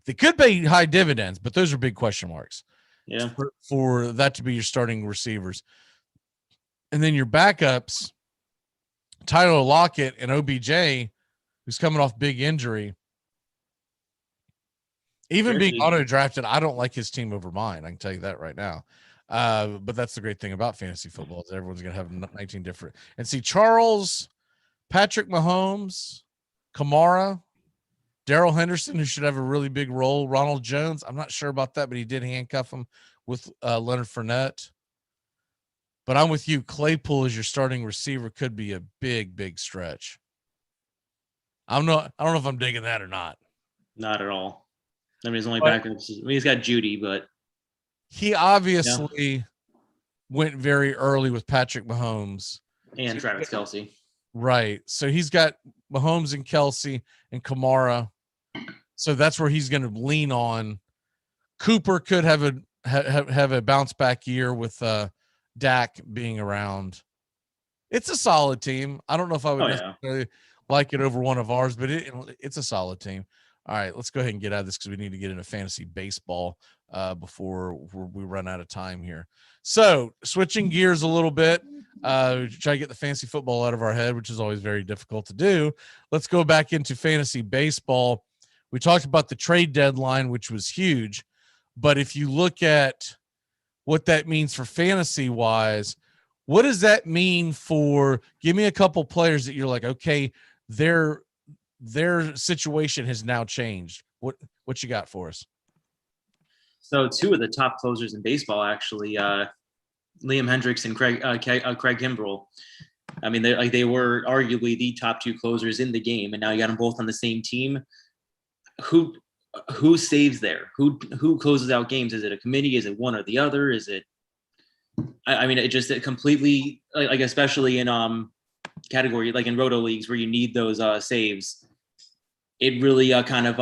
They could pay high dividends, but those are big question marks. Yeah. For that to be your starting receivers. And then your backups, Tyler Lockett and OBJ, who's coming off big injury. Even being auto-drafted, I don't like his team over mine. I can tell you that right now. But that's the great thing about fantasy football is everyone's going to have 19 different. And see, Charles, Patrick Mahomes, Kamara, Darrell Henderson, who should have a really big role. Ronald Jones, I'm not sure about that, but he did handcuff him with Leonard Fournette. But I'm with you. Claypool as your starting receiver could be a big, big stretch. I don't know if I'm digging that or not. Not at all. I mean, his only backups. I mean, he's got Judy, but he obviously went very early with Patrick Mahomes and Travis Kelce. Right. So he's got Mahomes and Kelce and Kamara. So that's where he's going to lean on. Cooper could have a bounce back year with Dak being around. It's a solid team. I don't know if I would necessarily like it over one of ours, but it's a solid team. All right, let's go ahead and get out of this because we need to get into fantasy baseball before we run out of time here. So switching gears a little bit, try to get the fantasy football out of our head, which is always very difficult to do. Let's go back into fantasy baseball. We talked about the trade deadline, which was huge. But if you look at what that means for fantasy wise, what does that mean for, give me a couple players that you're like, okay, their situation has now changed. What you got for us? So two of the top closers in baseball, actually, Liam Hendricks and Craig Kimbrell. I mean, they were arguably the top two closers in the game, and now you got them both on the same team. Who saves there? Who closes out games? Is it a committee? Is it one or the other? Is it? I mean, it completely like especially in category like in roto leagues where you need those saves. It really kind of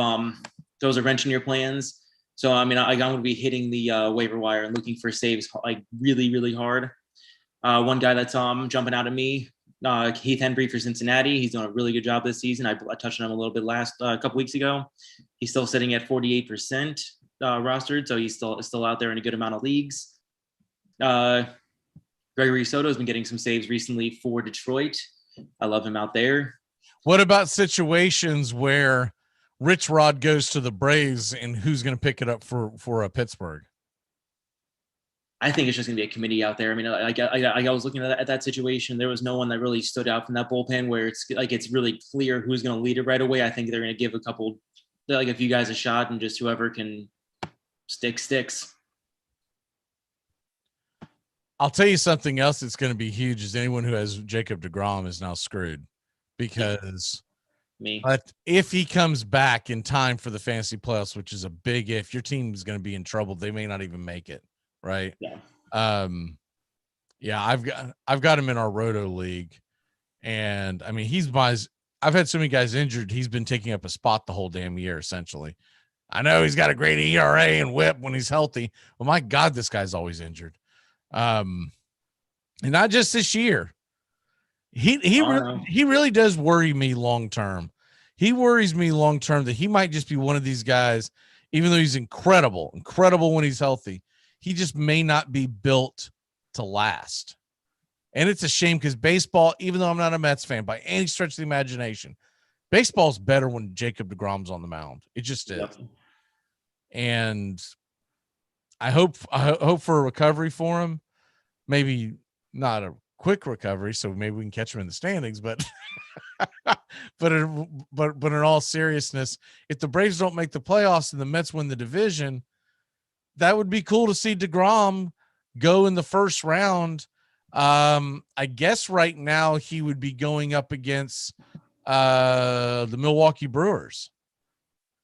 throws a wrench in your plans. So I mean, I'm going to be hitting the waiver wire and looking for saves like really, really hard. One guy that's jumping out at me, Heath Henry for Cincinnati. He's doing a really good job this season. I touched on him a little bit last couple weeks ago. He's still sitting at 48% rostered, so he's still out there in a good amount of leagues. Gregory Soto has been getting some saves recently for Detroit. I love him out there. What about situations where Rich Rod goes to the Braves and who's going to pick it up for Pittsburgh? I think it's just going to be a committee out there. I mean, I was looking at that situation. There was no one that really stood out from that bullpen where it's really clear who's going to lead it right away. I think they're going to give a few guys a shot, and just whoever can sticks. I'll tell you something else that's going to be huge is anyone who has Jacob deGrom is now screwed because but if he comes back in time for the fantasy playoffs, which is a big if, your team is going to be in trouble. They may not even make it. Right. Yeah. I've got him in our Roto league, and I mean I've had so many guys injured. He's been taking up a spot the whole damn year. Essentially, I know he's got a great ERA and WHIP when he's healthy. Well, my God, this guy's always injured. And not just this year. He really does worry me long term. He worries me long term that he might just be one of these guys, even though he's incredible when he's healthy. He just may not be built to last. And it's a shame because baseball, even though I'm not a Mets fan by any stretch of the imagination, baseball's better when Jacob deGrom's on the mound. It just is. Yep. And I hope for a recovery for him. Maybe not a quick recovery, so maybe we can catch him in the standings. But but in all seriousness, if the Braves don't make the playoffs and the Mets win the division, that would be cool to see deGrom go in the first round. I guess right now he would be going up against the Milwaukee Brewers.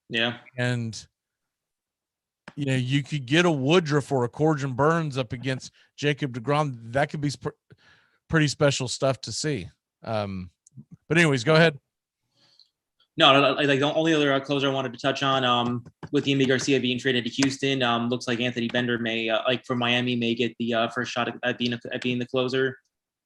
Yeah, and you could get a Woodruff or a Corbin Burns up against Jacob deGrom. That could be pretty special stuff to see. But anyways, go ahead. No, like the only other closer I wanted to touch on, with Yimi Garcia being traded to Houston, looks like Anthony Bender may, like from Miami, may get the first shot at being the closer,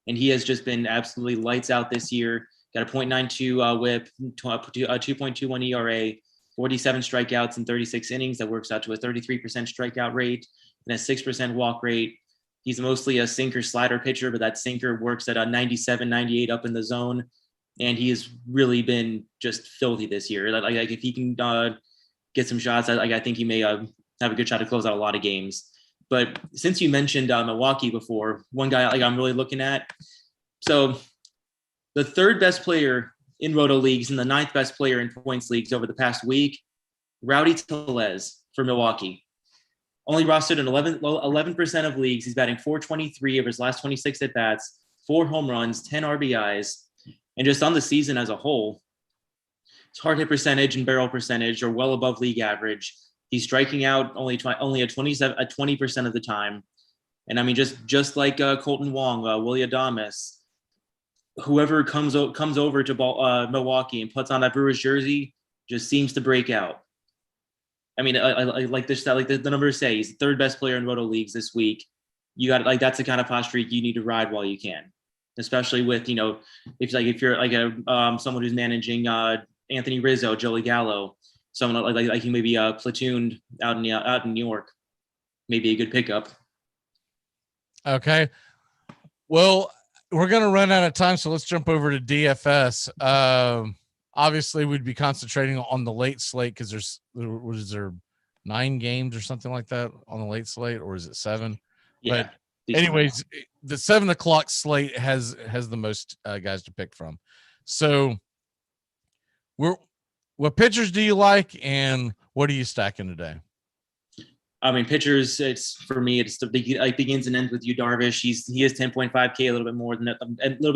and he has just been absolutely lights out this year. Got a .92 WHIP, 2.21 ERA, 47 strikeouts in 36 innings. That works out to a 33% strikeout rate and a 6% walk rate. He's mostly a sinker slider pitcher, but that sinker works at a 97, 98 up in the zone. And he has really been just filthy this year. Like if he can get some shots, I think he may have a good shot to close out a lot of games. But since you mentioned Milwaukee before, one guy I'm really looking at. So the third best player in Roto leagues and the ninth best player in points leagues over the past week, Rowdy Tellez for Milwaukee. Only rostered in 11% of leagues. He's batting .423 of his last 26 at-bats, 4 home runs, 10 RBIs. And just on the season as a whole, his hard hit percentage and barrel percentage are well above league average. He's striking out only at 20% of the time. And I mean, just like Colton Wong, Willie Adames, whoever comes over to Milwaukee and puts on that Brewers jersey just seems to break out. I mean, I like this, like the numbers say, he's the third best player in Roto leagues this week. You got that's the kind of hot streak you need to ride while you can. Especially with, if you're like someone who's managing Anthony Rizzo, Joey Gallo, someone like he may be platooned out in New York, maybe a good pickup. Okay, well, we're gonna run out of time, so let's jump over to DFS. Obviously, we'd be concentrating on the late slate because was there 9 games or something like that on the late slate, or is it 7? Yeah. But anyways, the 7 o'clock slate has the most guys to pick from. So what pitchers do you like and what are you stacking today? I mean, pitchers, for me, it's begins and ends with Yu Darvish. He is 10.5K, a little bit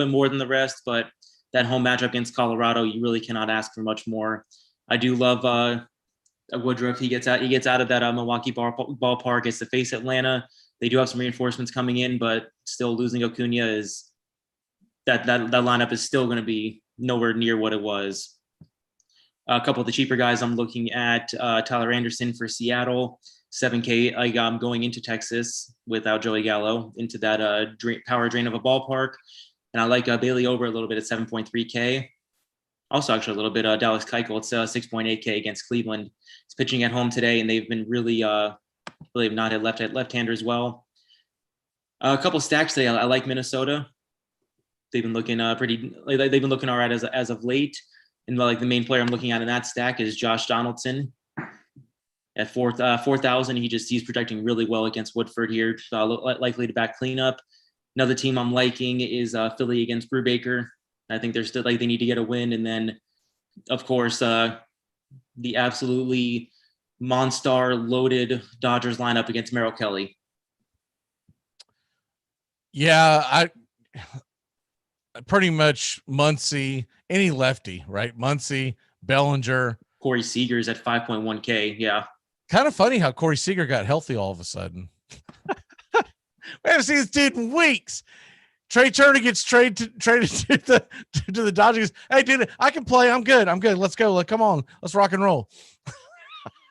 more than the rest, but that home matchup against Colorado, you really cannot ask for much more. I do love Woodruff. He gets out of that Milwaukee ballpark, gets to face Atlanta. They do have some reinforcements coming in, but still losing Acuna is that lineup is still going to be nowhere near what it was. A couple of the cheaper guys I'm looking at, Tyler Anderson for Seattle, 7K. I'm going into Texas without Joey Gallo into that power drain of a ballpark. And I like Bailey over a little bit at 7.3K. Also, actually, a little bit Dallas Keuchel. It's 6.8K against Cleveland. He's pitching at home today, and they've been really have not had left-hander as well. A couple stacks today. I like Minnesota. They've been looking they've been looking all right as of late. And like the main player I'm looking at in that stack is Josh Donaldson at 4,000. He's projecting really well against Woodford here. Likely to back cleanup. Another team I'm liking is Philly against Brubaker. I think they're still they need to get a win. And then, of course, the absolutely monster loaded Dodgers lineup against Merrill Kelly. Yeah, I pretty much Muncy, any lefty, right? Muncy, Bellinger, Corey Seager's at 5.1K. Yeah. Kind of funny how Corey Seager got healthy all of a sudden. We haven't seen this dude in weeks. Trey Turner gets traded to the Dodgers. Hey, dude, I can play. I'm good. Let's go. Come on. Let's rock and roll.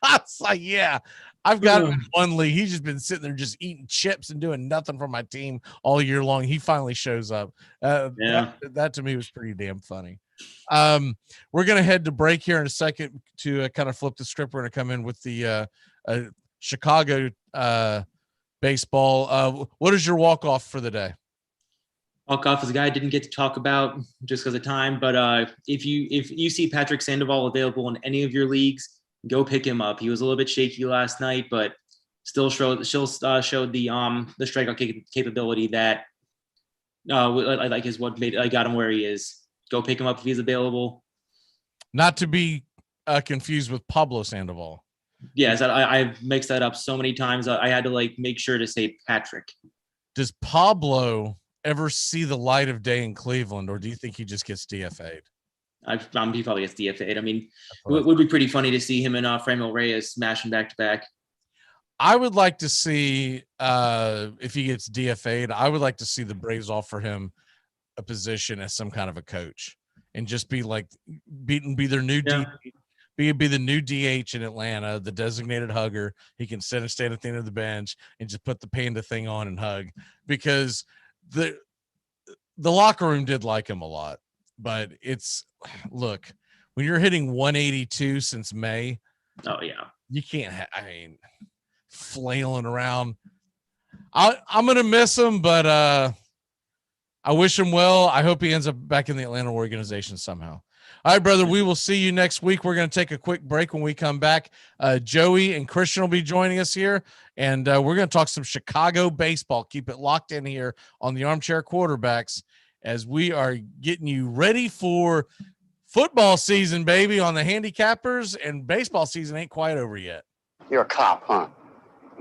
I was like, yeah, I've got him in one league. He's just been sitting there just eating chips and doing nothing for my team all year long. He finally shows up. That to me was pretty damn funny. We're going to head to break here in a second to kind of flip the script. We're going to come in with the Chicago baseball. What is your walk-off for the day? Walk-off is a guy I didn't get to talk about just because of time, but if you see Patrick Sandoval available in any of your leagues, go pick him up. He was a little bit shaky last night, but still showed the strikeout capability that like is what got him where he is. Go pick him up if he's available. Not to be confused with Pablo Sandoval. Yes, I've mixed that up so many times. I had to make sure to say Patrick. Does Pablo ever see the light of day in Cleveland, or do you think he just gets DFA'd? He probably gets DFA'd. I mean, it would be pretty funny to see him and Franmil Reyes smashing back to back. I would like to see if he gets DFA'd. I would like to see the Braves offer him a position as some kind of a coach and just be like be their new be the new DH in Atlanta, the designated hugger. He can stand at the end of the bench and just put the panda thing on and hug, because the locker room did like him a lot. But look, when you're hitting 182 since May, oh yeah, you can't flailing around. I'm gonna miss him, but I wish him well. I hope he ends up back in the Atlanta organization somehow. All right, brother, we will see you next week. We're going to take a quick break. When we come back, Joey and Christian will be joining us here, and we're going to talk some Chicago baseball. Keep it locked in here on the Armchair Quarterbacks as we are getting you ready for football season, baby, on the Handicappers, and baseball season ain't quite over yet. You're a cop, huh?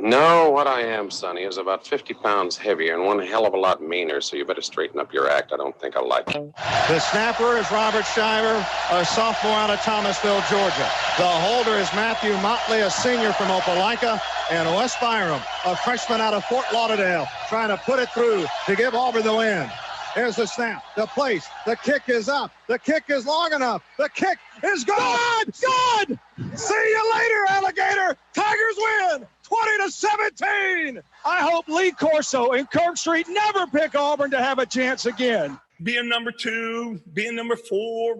No, what I am, Sonny, is about 50 pounds heavier and one hell of a lot meaner, so you better straighten up your act. I don't think I like it. The snapper is Robert Shiver, a sophomore out of Thomasville, Georgia. The holder is Matthew Motley, a senior from Opelika, and Wes Byram, a freshman out of Fort Lauderdale, trying to put it through to give Auburn the win. Here's the snap, the place, the kick is up, the kick is long enough, the kick is good! Good! See you later, alligator! Tigers win, 20-17! I hope Lee Corso and Kirk Street never pick Auburn to have a chance again. Being number 2, being number 4.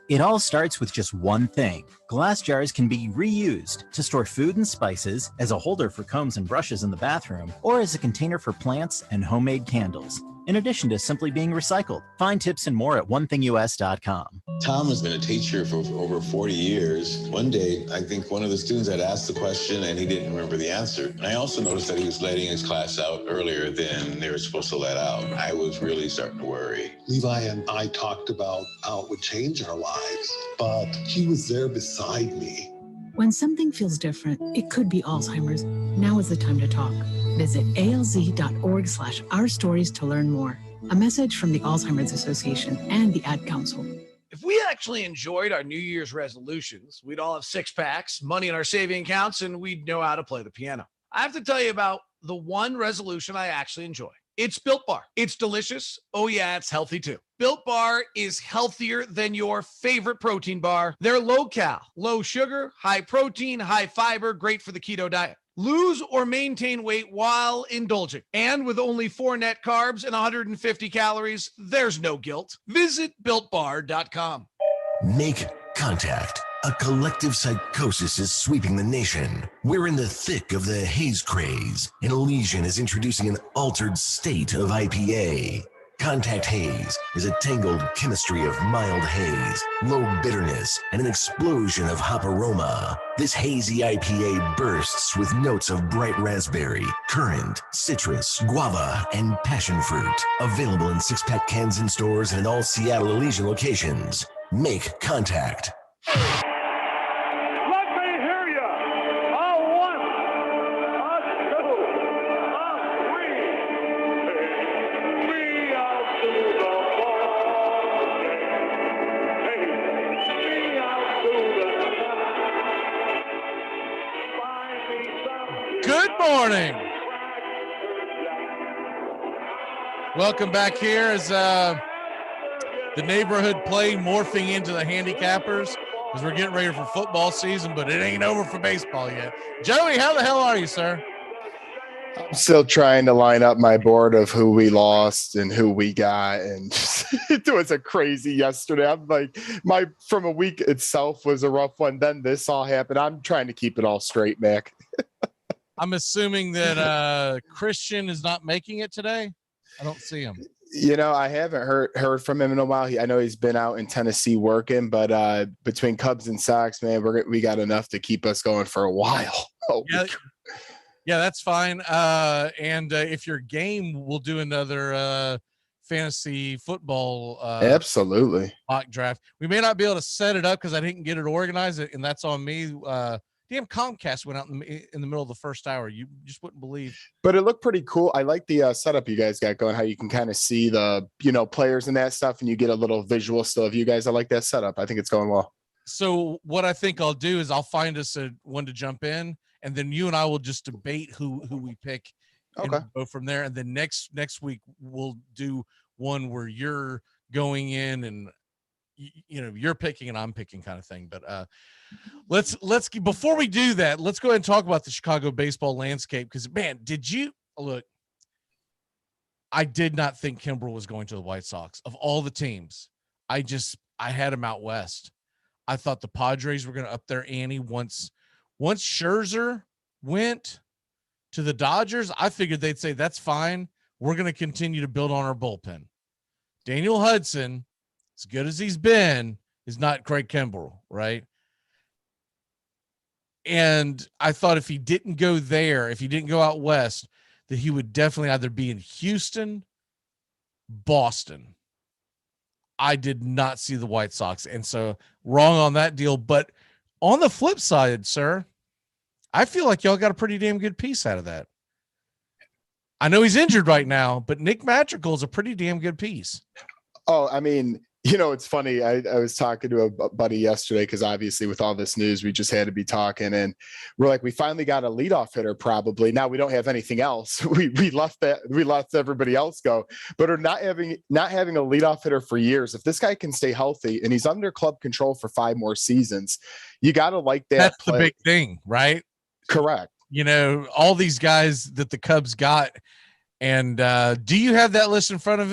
It all starts with just one thing. Glass jars can be reused to store food and spices, as a holder for combs and brushes in the bathroom, or as a container for plants and homemade candles, in addition to simply being recycled. Find tips and more at onethingus.com. Tom has been a teacher for over 40 years. One day, I think one of the students had asked the question and he didn't remember the answer. And I also noticed that he was letting his class out earlier than they were supposed to let out. I was really starting to worry. Levi and I talked about how it would change our lives, but he was there beside me. When something feels different, it could be Alzheimer's. Now is the time to talk. Visit alz.org/ourstories to learn more. A message from the Alzheimer's Association and the Ad Council. If we actually enjoyed our New Year's resolutions, we'd all have six packs, money in our saving accounts, and we'd know how to play the piano. I have to tell you about the one resolution I actually enjoy. It's Built Bar. It's delicious. Oh yeah, it's healthy too. Built Bar is healthier than your favorite protein bar. They're low-cal, low sugar, high protein, high fiber, great for the keto diet. Lose or maintain weight while indulging. And with only 4 net carbs and 150 calories, there's no guilt. Visit BuiltBar.com. Make contact. A collective psychosis is sweeping the nation. We're in the thick of the haze craze, and Elysian is introducing an altered state of IPA. Contact Haze is a tangled chemistry of mild haze, low bitterness, and an explosion of hop aroma. This hazy IPA bursts with notes of bright raspberry, currant, citrus, guava, and passion fruit. Available in 6-pack cans in stores and in all Seattle Elysian locations. Make contact. Good morning. Welcome back here as the neighborhood play morphing into the Handicappers as we're getting ready for football season, but it ain't over for baseball yet. Joey, how the hell are you, sir? I'm still trying to line up my board of who we lost and who we got, and just, it was a crazy yesterday. I'm like, from a week itself was a rough one. Then this all happened. I'm trying to keep it all straight, Mac. I'm assuming that Christian is not making it today. I don't see him. You know, I haven't heard from him in a while. I know he's been out in Tennessee working, but between Cubs and Sox, man, we got enough to keep us going for a while. Yeah, that's fine. And if you're game, we'll do another fantasy football absolutely mock draft. We may not be able to set it up because I didn't get it organized, and that's on me. Damn, Comcast went out in the middle of the first hour. You just wouldn't believe. But it looked pretty cool. I like the setup you guys got going, how you can kind of see the, players and that stuff, and you get a little visual still of you guys. I like that setup. I think it's going well. So what I think I'll do is I'll find us one to jump in, and then you and I will just debate who we pick. Okay. And go from there. And then next week we'll do one where you're going in and you're picking and I'm picking kind of thing. But let's before we do that, let's go ahead and talk about the Chicago baseball landscape. Because man, did you look? I did not think Kimbrel was going to the White Sox. Of all the teams, I had him out west. I thought the Padres were going to up their ante once Scherzer went to the Dodgers. I figured they'd say, that's fine. We're going to continue to build on our bullpen. Daniel Hudson, as good as he's been, is not Craig Kimbrel, right? And I thought if he didn't go there, if he didn't go out west, that he would definitely either be in Houston, Boston. I did not see the White Sox. And so wrong on that deal. But on the flip side, sir, I feel like y'all got a pretty damn good piece out of that. I know he's injured right now, but Nick Madrigal is a pretty damn good piece. Oh, I mean, it's funny. I was talking to a buddy yesterday because obviously with all this news, we just had to be talking, and we're like, we finally got a leadoff hitter. Probably now we don't have anything else. We let everybody else go, but are not having a leadoff hitter for years. If this guy can stay healthy and he's under club control for 5 more seasons, you got to like that. That's the big thing, right? Correct. All these guys that the Cubs got, and do you have that list in front of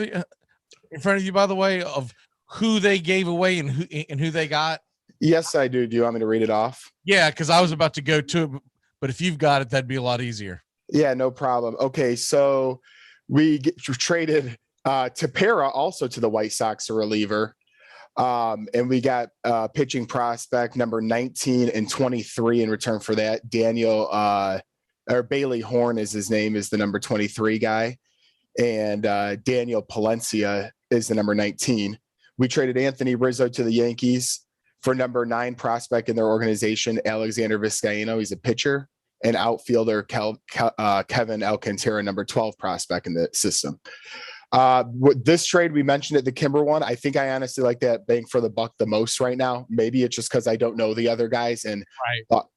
you, by the way, of who they gave away and who they got? Yes, I do. Do you want me to read it off? Yeah, because I was about to go to it, but if you've got it, that'd be a lot easier. Yeah, no problem. Okay, so we traded Tepera also to the White Sox, a reliever. And we got pitching prospect number 19 and 23 in return for that. Bailey Horn is his name, is the number 23 guy. And Daniel Palencia is the number 19. We traded Anthony Rizzo to the Yankees for number 9 prospect in their organization, Alexander Vizcaino. He's a pitcher, and outfielder Kevin Alcantara, number 12 prospect in the system. This trade, we mentioned it, the Kimber one. I think I honestly like that bang for the buck the most right now. Maybe it's just because I don't know the other guys, and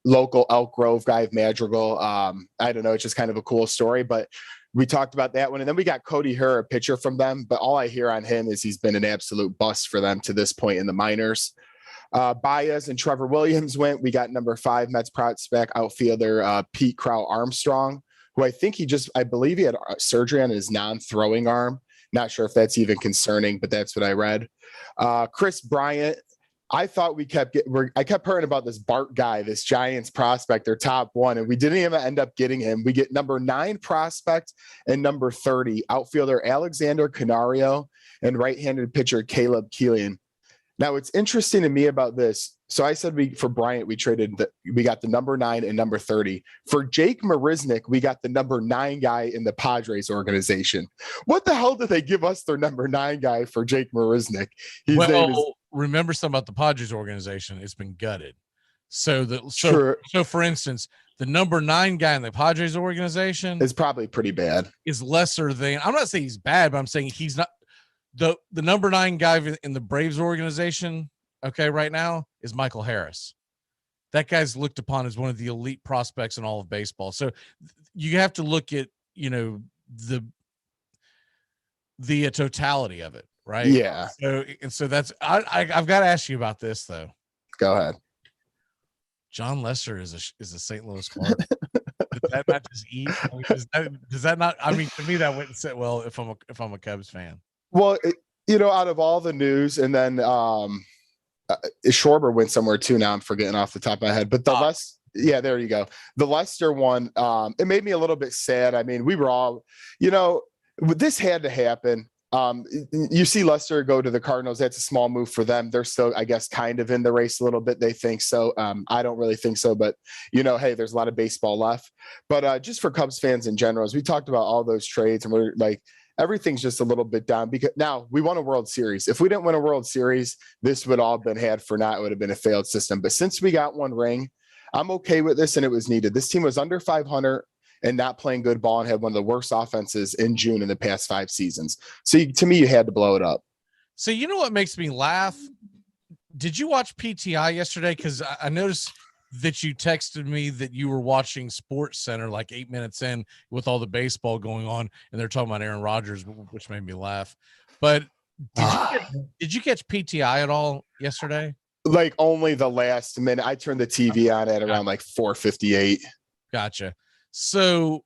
local Elk Grove guy, Madrigal. I don't know. It's just kind of a cool story, but we talked about that one. And then we got Cody Herr, a pitcher from them, but all I hear on him is he's been an absolute bust for them to this point in the minors. Baez and Trevor Williams went. We got number 5 Mets prospect outfielder Pete Crow Armstrong, who I believe he had surgery on his non-throwing arm. Not sure if that's even concerning, but that's what I read. Chris Bryant, I thought I kept hearing about this Bart guy, this Giants prospect, their top 1, and we didn't even end up getting him. We get number 9 prospect and number 30 outfielder Alexander Canario and right-handed pitcher Caleb Keelan. Now, what's interesting to me about this, so I said for Bryant, we got the number 9 and number 30. For Jake Marisnick, we got the number 9 guy in the Padres organization. What the hell did they give us their number 9 guy for Jake Marisnick? Remember something about the Padres organization. It's been gutted. So for instance, the number 9 guy in the Padres organization is probably pretty bad. Is lesser than, I'm not saying he's bad, but I'm saying he's not the number 9 guy in the Braves organization. Okay. Right now is Michael Harris. That guy's looked upon as one of the elite prospects in all of baseball. So you have to look at, the totality of it. Right. Yeah. So that's, I've got to ask you about this though. Go ahead. John Lester is a St. Louis Cardinal. Does that not just eat? Does that not? I mean, to me, that wouldn't sit well if I'm a Cubs fan. Well, out of all the news, and then Schwarber went somewhere too. Now I'm forgetting off the top of my head, but yeah, there you go. The Lester one, it made me a little bit sad. I mean, we were all, this had to happen. You see Lester go to the Cardinals. That's a small move for them. They're still, I guess, kind of in the race a little bit. They think so. I don't really think so, but hey, there's a lot of baseball left. But just for Cubs fans in general, as we talked about all those trades, and we're like, everything's just a little bit down because now we won a World Series. If we didn't win a World Series, this would all have been had for naught. It would have been a failed system. But since we got 1 ring, I'm okay with this, and it was needed. This team was under 500 and not playing good ball and had one of the worst offenses in June in the past 5 seasons. So to me, you had to blow it up. So you know what makes me laugh? Did you watch PTI yesterday? Because I noticed that you texted me that you were watching Sports Center like 8 minutes in with all the baseball going on, and they're talking about Aaron Rodgers, which made me laugh. But Did you catch PTI at all yesterday? Like only the last minute. I turned the TV on at around like 4:58. Gotcha. So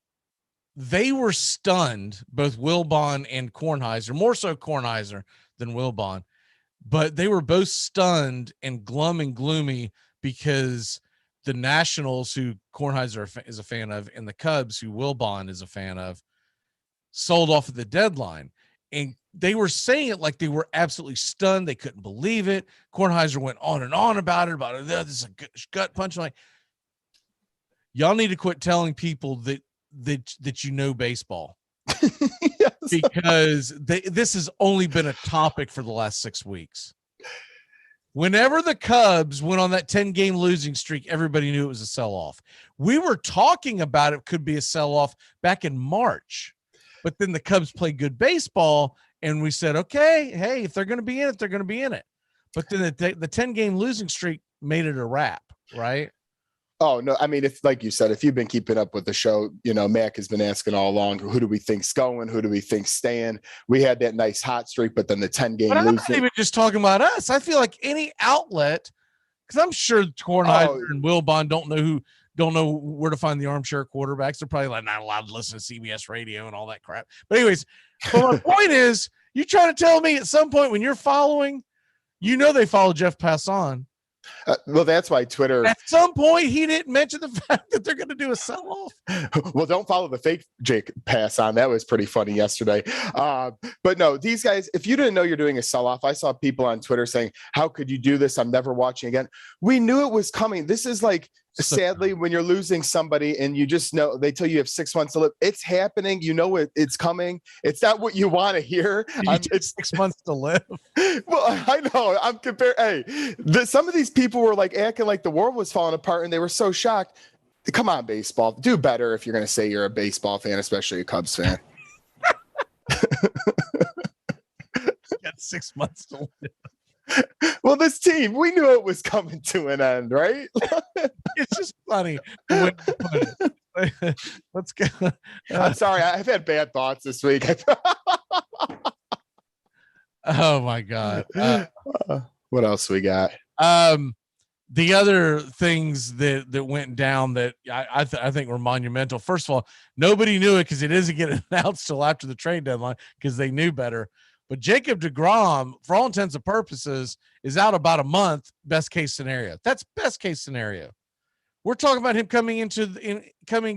they were stunned, both Wilbon and Kornheiser, more so Kornheiser than Wilbon, but they were both stunned and glum and gloomy because the Nationals, who Kornheiser is a fan of, and the Cubs, who Wilbon is a fan of, sold off at the deadline. And they were saying it like they were absolutely stunned. They couldn't believe it. Kornheiser went on and on about it. This is a gut punch. I'm like, y'all need to quit telling people that you know baseball. Yes. Because this has only been a topic for the last 6 weeks. Whenever the Cubs went on that 10-game losing streak, everybody knew it was a sell-off. We were talking about it could be a sell-off back in March, but then the Cubs played good baseball, and we said, okay, hey, if they're going to be in it, they're going to be in it. But then the 10-game losing streak made it a wrap, right? Oh, no. I mean, it's like you said, if you've been keeping up with the show, you know, Mac has been asking all along, who do we think's going? Who do we think's staying? We had that nice hot streak, but then the 10-game losing. I'm not losing. even just talking about us. I feel like any outlet, because I'm sure Kornheiser and Wilbon don't know where to find the armchair quarterbacks. They're probably like not allowed to listen to CBS radio and all that crap. But anyways, but my point is, you trying to tell me at some point when you're following, you know, they follow Jeff Passan. Well, that's why Twitter. At some point, he didn't mention the fact that they're going to do a sell-off. Well, don't follow the fake Jake Passan. That was pretty funny yesterday. But no, these guys, if you didn't know you're doing a sell-off, I saw people on Twitter saying, how could you do this? I'm never watching again. We knew it was coming. This is like, sadly, when you're losing somebody and you just know, they tell you have 6 months to live. It's happening. You know it's coming. It's not what you want to hear. It's 6 months to live. Well, I know. I'm comparing. Hey, some of these people were like acting like the world was falling apart, and they were so shocked. Come on, baseball. Do better if you're going to say you're a baseball fan, especially a Cubs fan. Got 6 months to live. Well, this team, we knew it was coming to an end, right? It's just funny. Let's go. I'm sorry. I've had bad thoughts this week. Oh my God. What else we got? The other things that went down that I think were monumental. First of all, nobody knew it because it doesn't get announced till after the trade deadline because they knew better. But Jacob deGrom, for all intents and purposes, is out about a month. Best case scenario. That's best case scenario. We're talking about him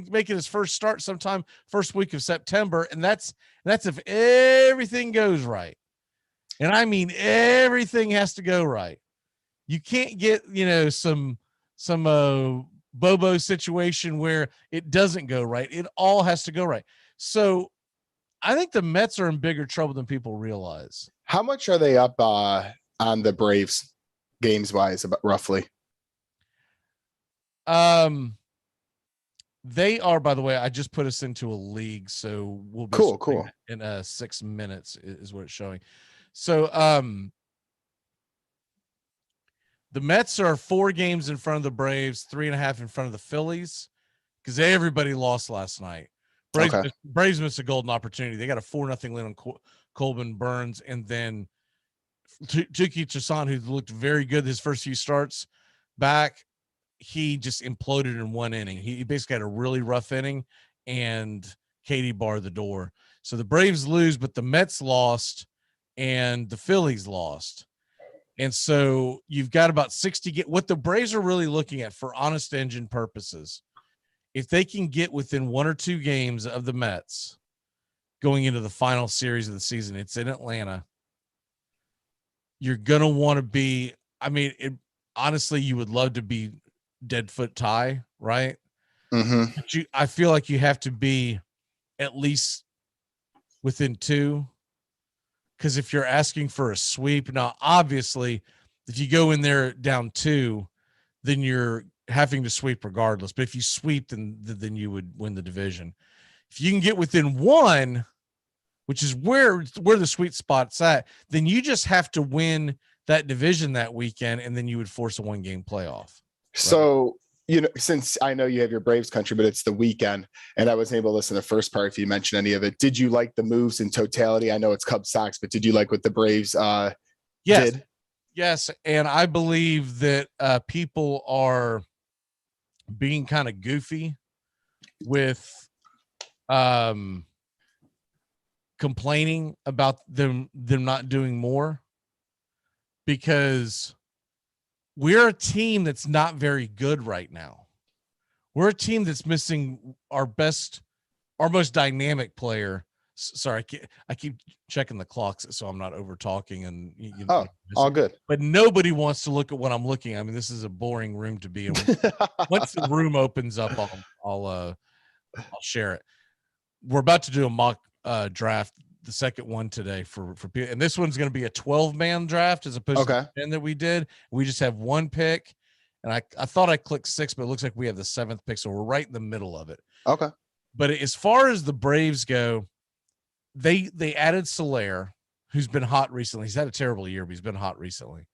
making his first start sometime first week of September, and that's if everything goes right. And I mean everything has to go right. You can't get some Bobo situation where it doesn't go right. It all has to go right. So I think the Mets are in bigger trouble than people realize. How much are they up on the Braves games wise, about roughly? They are, by the way, I just put us into a league, so we'll be cool. In 6 minutes is what it's showing. So the Mets are 4 games in front of the Braves, 3.5 in front of the Phillies, because everybody lost last night. Braves missed a golden opportunity. They got a 4-0 lead on Colbin Burns, and then Tuki Toussaint, who looked very good his first few starts back, he just imploded in 1 inning. He basically had a really rough inning, and Katie barred the door. So the Braves lose, but the Mets lost, and the Phillies lost. And so you've got about 60. What the Braves are really looking at for honest engine purposes, if they can get within 1 or 2 games of the Mets going into the final series of the season, it's in Atlanta. You're going to want to be, honestly, you would love to be dead foot tie, right? Mm-hmm. But I feel like you have to be at least within 2. Because if you're asking for a sweep, now obviously, if you go in there down 2, then you're having to sweep regardless. But if you sweep, then you would win the division. If you can get within 1, which is where the sweet spot's at, then you just have to win that division that weekend, and then you would force a 1-game playoff. So since I know you have your Braves country, but it's the weekend, and I wasn't able to listen to the first part if you mentioned any of it. Did you like the moves in totality? I know it's Cubs Sox, but did you like what the Braves did? Yes, and I believe that people are being kind of goofy with complaining about them not doing more, because we're a team that's not very good right now. We're a team that's missing our most dynamic player. Sorry, I keep checking the clocks so I'm not over talking and all good. But nobody wants to look at what I'm looking at. I mean, this is a boring room to be in. Once the room opens up, I'll share it. We're about to do a mock draft, the second one today for people, and this one's going to be a 12-man draft as opposed to the 10 that we did. We just have one pick, and I thought I clicked 6, but it looks like we have the 7th pick, so we're right in the middle of it. Okay. But as far as the Braves go, they added Soler, who's been hot recently. He's had a terrible year, but he's been hot recently.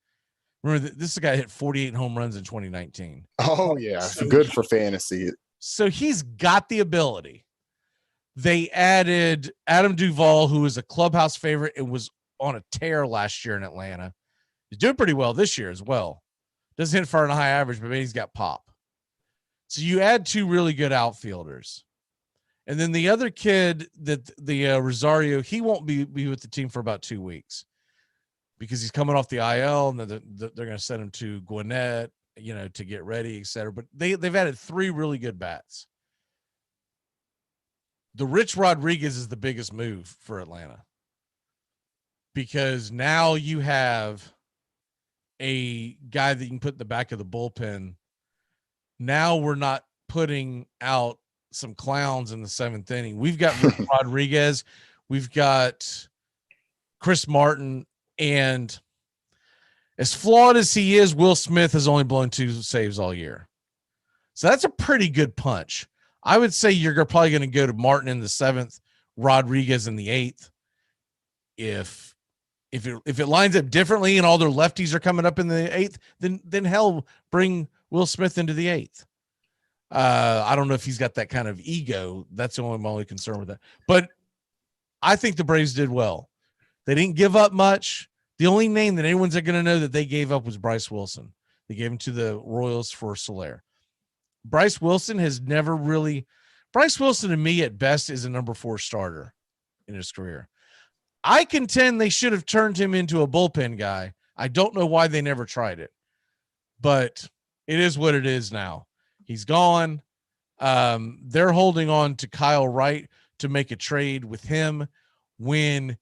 Remember, this is a guy hit 48 home runs in 2019. Oh yeah, so good for fantasy. So he's got the ability. They added Adam Duvall, who is a clubhouse favorite and was on a tear last year in Atlanta. He's doing pretty well this year as well. Doesn't hit far and a high average, but maybe he's got pop. So you add 2 really good outfielders. And then the other kid, that the Rosario, he won't be with the team for about 2 weeks because he's coming off the IL, and they're going to send him to Gwinnett, to get ready, et cetera. But they've added 3 really good bats. The Rich Rodriguez is the biggest move for Atlanta, because now you have a guy that you can put in the back of the bullpen. Now we're not putting out some clowns in the 7th inning. We've got Rich Rodriguez, we've got Chris Martin, and as flawed as he is, Will Smith has only blown 2 saves all year. So that's a pretty good punch. I would say you're probably going to go to Martin in the 7th, Rodriguez in the 8th. If it lines up differently and all their lefties are coming up in the 8th, then hell, bring Will Smith into the 8th. I don't know if he's got that kind of ego. That's the only concern with that. But I think the Braves did well. They didn't give up much. The only name that anyone's going to know that they gave up was Bryce Wilson. They gave him to the Royals for Soler. Bryce Wilson has never really – Bryce Wilson, to me, at best, is a number 4 starter in his career. I contend they should have turned him into a bullpen guy. I don't know why they never tried it, but it is what it is now. He's gone. They're holding on to Kyle Wright to make a trade with him when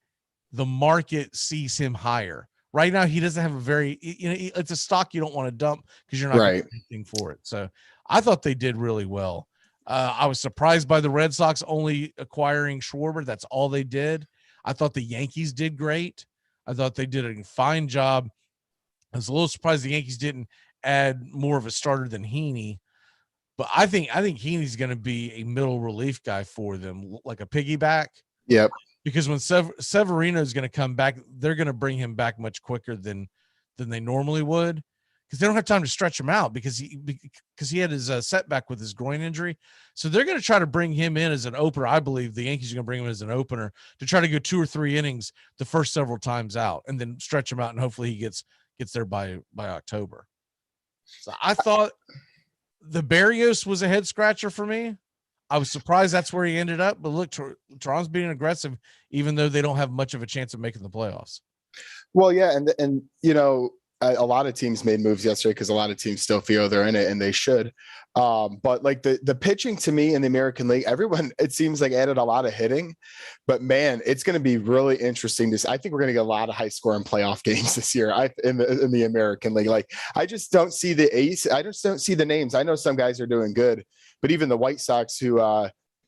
the market sees him higher. Right now, he doesn't have a very – it's a stock you don't want to dump because you're not going to get anything for it. So I thought they did really well. I was surprised by the Red Sox only acquiring Schwarber. That's all they did. I thought the Yankees did great. I thought they did a fine job. I was a little surprised the Yankees didn't add more of a starter than Heaney. But I think Heaney's going to be a middle relief guy for them, like a piggyback. Yep. Because when Severino is going to come back, they're going to bring him back much quicker than they normally would, because they don't have time to stretch him out because he had his setback with his groin injury. So they're going to try to bring him in as an opener. I believe the Yankees are going to bring him as an opener to try to go 2 or 3 innings the first several times out, and then stretch him out, and hopefully he gets there by October. So I thought the Berrios was a head scratcher for me. I was surprised that's where he ended up, but look, Toronto's being aggressive, even though they don't have much of a chance of making the playoffs. Well, yeah, and a lot of teams made moves yesterday because a lot of teams still feel they're in it, and they should. But like the pitching, to me, in the American League, everyone, it seems like, added a lot of hitting. But man, it's going to be really interesting to see. I think we're going to get a lot of high scoring playoff games this year in the American League. Like, I just don't see the ace. I just don't see the names. I know some guys are doing good, but even the White Sox, who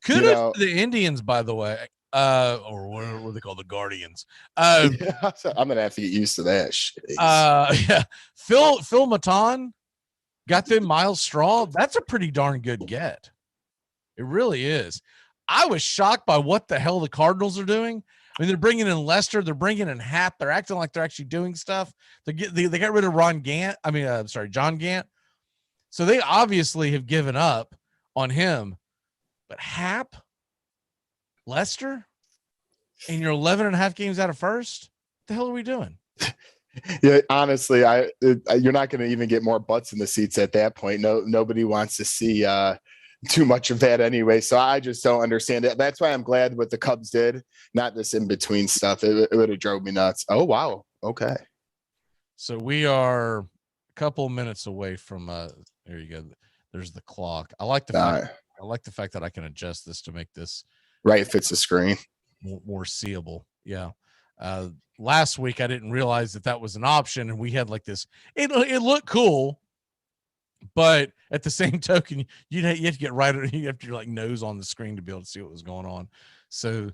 kudos to the Indians, by the way. Or what they call the Guardians. I'm gonna have to get used to that shit. Yeah, Phil Maton got them Miles Straw. That's a pretty darn good get. It really is. I was shocked by what the hell the Cardinals are doing. I mean, they're bringing in Lester, they're bringing in Happ, they're acting like they're actually doing stuff. They got rid of John Gant. So they obviously have given up on him. But Hap, Lester, and you're 11 and a half games out of first? What the hell are we doing? Yeah, honestly, you're not going to even get more butts in the seats at that point. Nobody wants to see too much of that anyway. So I just don't understand it. That's why I'm glad what the Cubs did, not this in between stuff. It would have drove me nuts. Oh wow, okay. So we are a couple minutes away from. There you go. There's the clock. I like the fact that I can adjust this to make this right fits the screen more seeable. Yeah. Last week I didn't realize that was an option, and we had like this. It looked cool, but at the same token, you have to get right. You have to like nose on the screen to be able to see what was going on. So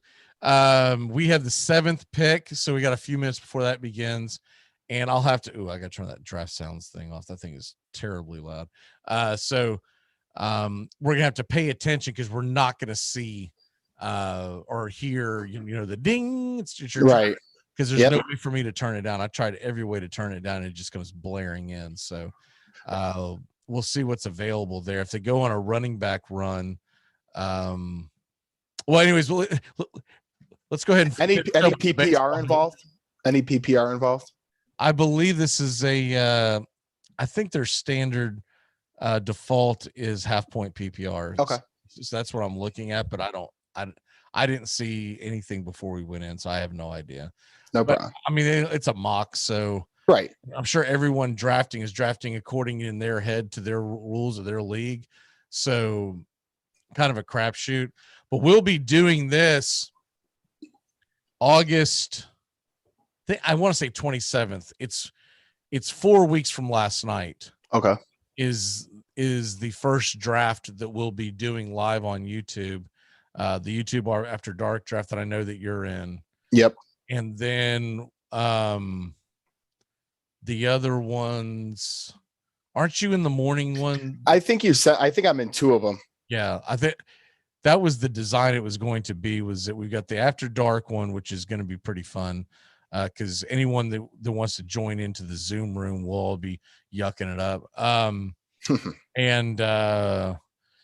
we have the 7th pick. So we got a few minutes before that begins, and I'll have to. I got to turn that draft sounds thing off. That thing is terribly loud. So we're gonna have to pay attention because we're not gonna see or hear the ding. It's your right. Because there's no way for me to turn it down. I tried every way to turn it down, and it just comes blaring in. So we'll see what's available there. If they go on a running back run, well, anyways, let's go ahead and any PPR involved. Any PPR involved? I believe this is I think their standard default is half point PPR. Okay, so that's what I'm looking at, but I didn't see anything before we went in, so I have no idea. No problem. I mean, it's a mock, so right. I'm sure everyone is drafting according in their head to their rules of their league. So kind of a crapshoot. But we'll be doing this August. I want to say 27th. It's 4 weeks from last night. Okay. Is the first draft that we'll be doing live on YouTube. The YouTube After Dark draft that I know that you're in. Yep. And then the other ones, aren't you in the morning one? I think I'm in 2 of them. Yeah, I think that was the design it was going to be, was that we've got the After Dark one, which is going to be pretty fun because anyone that wants to join into the Zoom room will all be yucking it up. And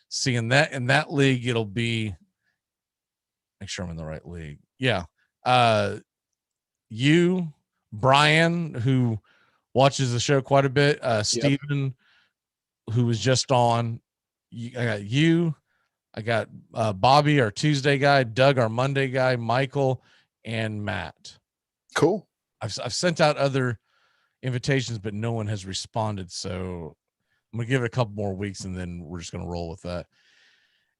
seeing that in that league, it'll be, make sure I'm in the right league. Yeah. You, Brian, who watches the show quite a bit, Steven, who was just on. I got you. I got Bobby, our Tuesday guy, Doug, our Monday guy, Michael, and Matt. Cool. I've sent out other invitations, but no one has responded. So I'm gonna give it a couple more weeks, and then we're just gonna roll with that.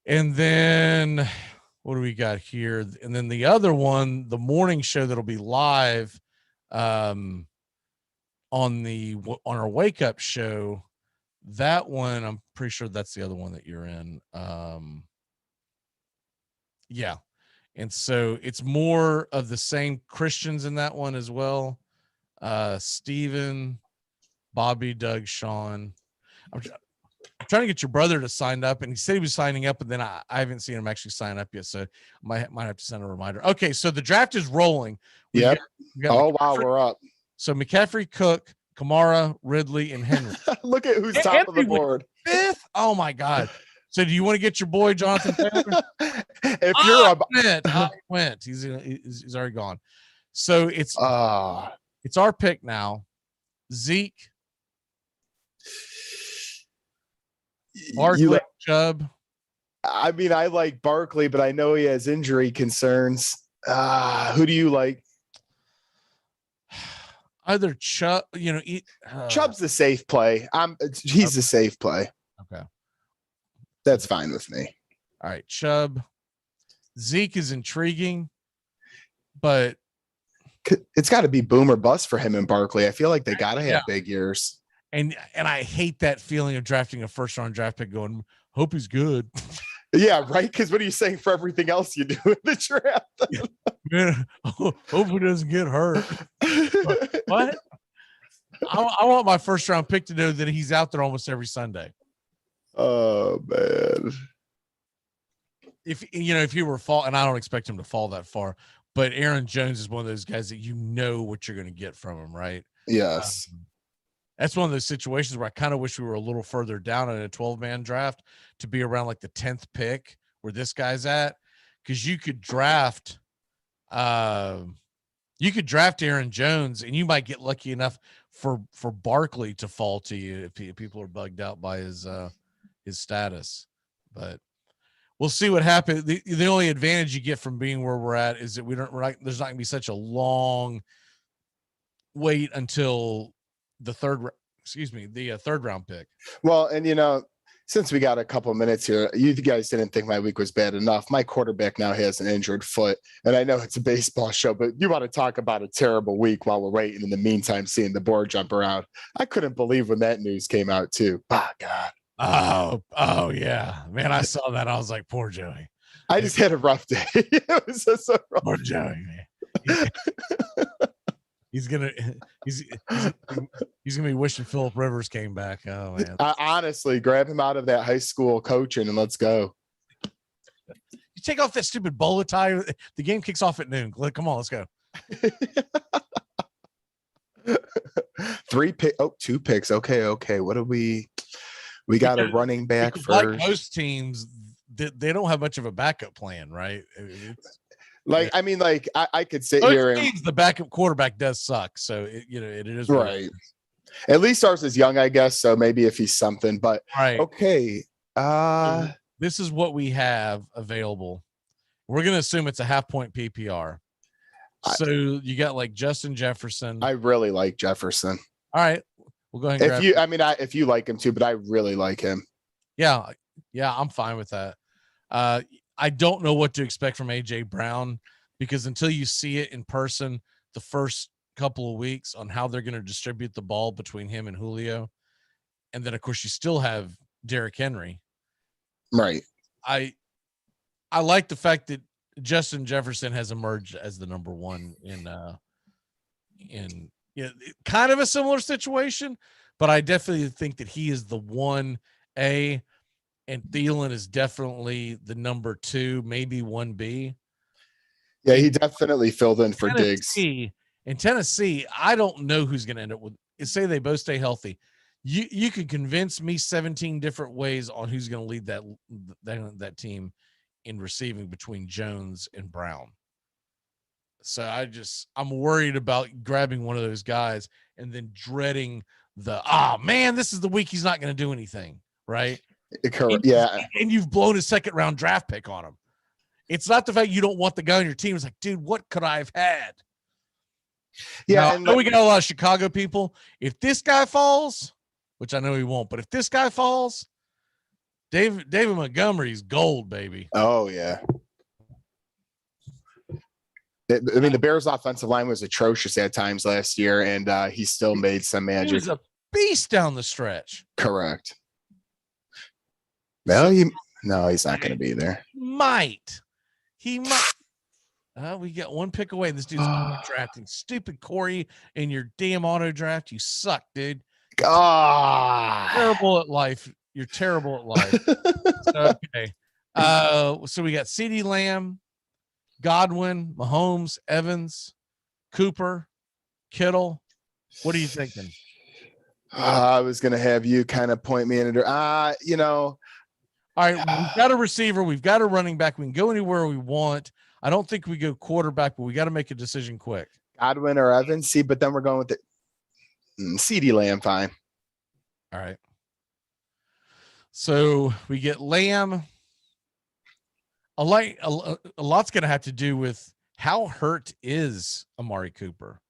And then what do we got here? And then the other one, the morning show that'll be live on our wake up show. That one, I'm pretty sure that's the other one that you're in. Yeah. And so it's more of the same Christians in that one as well. Steven, Bobby, Doug, Sean. I'm trying to get your brother to sign up, and he said he was signing up, and then I haven't seen him actually sign up yet, so I might have to send a reminder. Okay, so the draft is rolling. Yep. Oh wow, we're up. So McCaffrey, Cook, Kamara, Ridley, and Henry. Look at who's top of the board. 5th. Oh my God. So do you want to get your boy Jonathan Taylor? If you're went. He's already gone. So it's our pick now. Zeke, Barkley, Chubb. I mean, I like Barkley, but I know he has injury concerns. Who do you like? Either Chubb, Chubb's the safe play. He's the safe play. Okay. That's fine with me. All right, Chubb. Zeke is intriguing, but it's got to be boom or bust for him and Barkley. I feel like they got to have big years. And I hate that feeling of drafting a first-round draft pick going, hope he's good. Yeah, right? Because what are you saying for everything else you do in the draft? Man, hope he doesn't get hurt. What? I want my first-round pick to know that he's out there almost every Sunday. Oh, man. If he were fall, and I don't expect him to fall that far, but Aaron Jones is one of those guys that what you're going to get from him, right? Yes. That's one of those situations where I kind of wish we were a little further down in a 12-man draft to be around like the 10th pick where this guy's at, because you could draft Aaron Jones and you might get lucky enough for Barkley to fall to you if people are bugged out by his status. But we'll see what happens. The only advantage you get from being where we're at is that there's not gonna be such a long wait until the third round pick. Well, and since we got a couple minutes here, you guys didn't think my week was bad enough. My quarterback now has an injured foot, and I know it's a baseball show, but you want to talk about a terrible week while we're waiting. In the meantime, seeing the board jump around, I couldn't believe when that news came out too. Oh God. Oh yeah, man! I saw that. I was like, poor Joey. I just had a rough day. It was just so rough. Poor Joey, man. He's gonna be wishing Phillip Rivers came back. Oh man! Honestly, grab him out of that high school coaching and let's go. You take off that stupid bowler tie. The game kicks off at noon. Come on, let's go. 2 picks. Okay. What do we got? A running back first. Like most teams, they don't have much of a backup plan, right? I could sit here and the backup quarterback does suck. So it is right. At least ours is young, I guess. So maybe if he's something, but right. Okay. This is what we have available. We're going to assume it's a 0.5 point PPR. So you got like Justin Jefferson. I really like Jefferson. All right. We'll go ahead and if you like him too, but I really like him. Yeah, I'm fine with that. I don't know what to expect from AJ Brown because until you see it in person the first couple of weeks on how they're going to distribute the ball between him and Julio. And then of course you still have Derrick Henry. Right. I like the fact that Justin Jefferson has emerged as the number one in kind of a similar situation, but I definitely think that he is the 1A. And Thielen is definitely the number 2, maybe 1B. Yeah, he definitely filled in for Diggs. In Tennessee, I don't know who's going to end up with. Say they both stay healthy. You could convince me 17 different ways on who's going to lead that team in receiving between Jones and Brown. So I'm worried about grabbing one of those guys and then dreading this is the week he's not going to do anything, right? And you've blown a second round draft pick on him. It's not the fact you don't want the guy on your team. It's like, dude, what could I have had? Yeah. Now, I know we got a lot of Chicago people. If this guy falls, which I know he won't, but if this guy falls, David Montgomery's gold, baby. Oh yeah. The Bears offensive line was atrocious at times last year, and he still made some magic. He was a beast down the stretch. Correct. Well, he's not going to be there. He might. We got one pick away. This dude's drafting. Stupid Corey in your damn auto draft. You suck, dude. Terrible at life. You're terrible at life. Okay. So we got CeeDee Lamb, Godwin, Mahomes, Evans, Cooper, Kittle. What are you thinking? I was going to have you kind of point me in a all right, we've got a receiver. We've got a running back. We can go anywhere we want. I don't think we go quarterback, but we got to make a decision quick. Godwin or Evans. See, but then we're going with the CeeDee Lamb. Fine. All right. So we get Lamb. A lot's going to have to do with how hurt is Amari Cooper.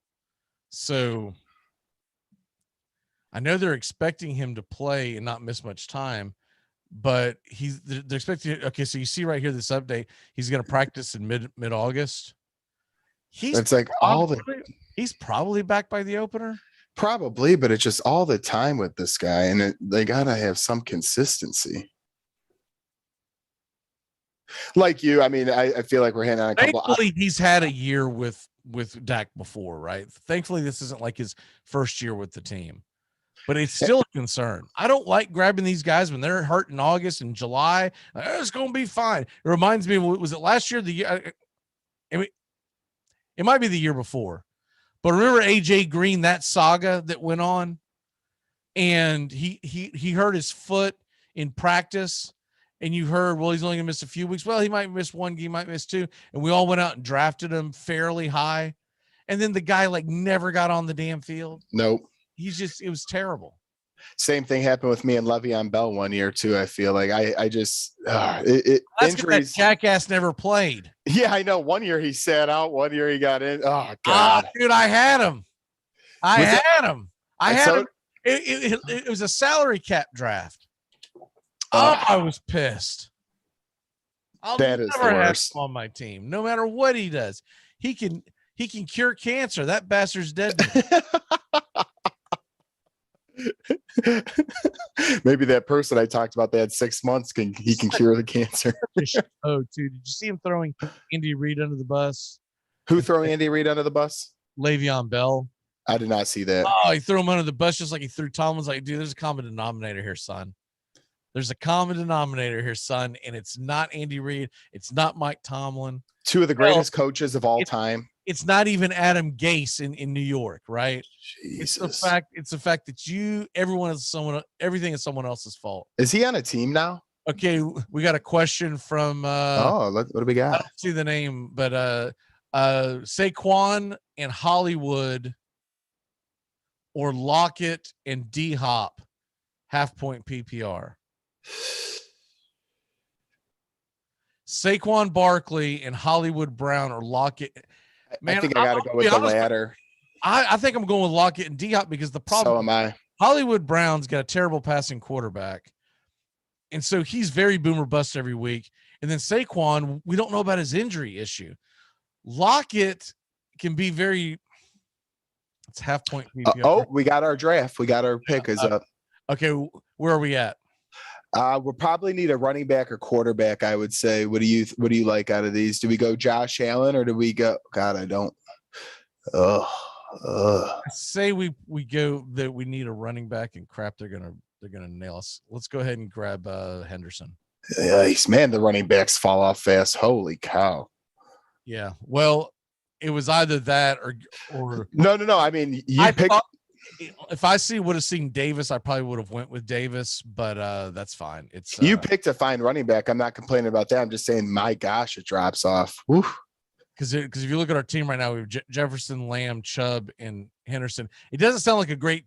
So I know they're expecting him to play and not miss much time. But they're expecting. Okay, so you see right here this update. He's going to practice in mid August. He's probably back by the opener. Probably, but it's just all the time with this guy, and they gotta have some consistency. Like you, I mean, I feel like we're hitting on a couple. Thankfully, he's had a year with Dak before, right? Thankfully, this isn't like his first year with the team. But it's still a concern. I don't like grabbing these guys when they're hurt in August and July. It's going to be fine. It reminds me, was it last year? It might be the year before. But remember AJ Green, that saga that went on? and he hurt his foot in practice, and you heard, well, he's only gonna miss a few weeks. Well, he might miss one, he might miss two, and we all went out and drafted him fairly high, and then the guy like never got on the damn field. Nope. It was terrible. Same thing happened with me and Le'Veon Bell one year too. I feel like I just That's injuries. that jackass never played. Yeah, I know. One year he sat out. One year he got in. Oh God, dude, I had him. I had him. It was a salary cap draft. I was pissed. That is the worst. On my team, no matter what he does, he can cure cancer. That bastard's dead. Maybe that person I talked about that had 6 months can cure the cancer. Oh, dude, did you see him throwing Andy Reid under the bus? Who throwing Andy Reid under the bus? Le'Veon Bell. I did not see that. Oh, he threw him under the bus just like he threw Tomlin's. Like, dude, there's a common denominator here, son. There's a common denominator here, son, and it's not Andy Reid. It's not Mike Tomlin. Two of the greatest coaches of all time. It's not even Adam Gase in New York, right? Jesus. It's the fact that everything is someone else's fault. Is he on a team now? Okay, we got a question from what do we got? I don't see the name, but Saquon and Hollywood or Lockett and D-Hop half-point PPR. Saquon Barkley and Hollywood Brown or Lockett. Man, I think I got to go with the latter. I think I'm going with Lockett and D-Hop because the problem. So am I. Hollywood Brown's got a terrible passing quarterback, and so he's very boomer bust every week. And then Saquon, we don't know about his injury issue. Lockett can be very. It's half-point PPR. We got our draft. We got our pick is up. Okay, where are we at? We'll probably need a running back or quarterback, I would say. What do you like out of these? Do we go Josh Allen or do we go? God, I don't. I say we go that we need a running back and crap. They're gonna nail us. Let's go ahead and grab Henderson. Yikes, man, the running backs fall off fast. Holy cow. Yeah. Well, it was either that or no. I mean, you pick. If I would have seen Davis, I probably would have went with Davis, but that's fine. It's you picked a fine running back. I'm not complaining about that. I'm just saying, my gosh, it drops off. Because if you look at our team right now, we have Jefferson, Lamb, Chubb, and Henderson. It doesn't sound like a great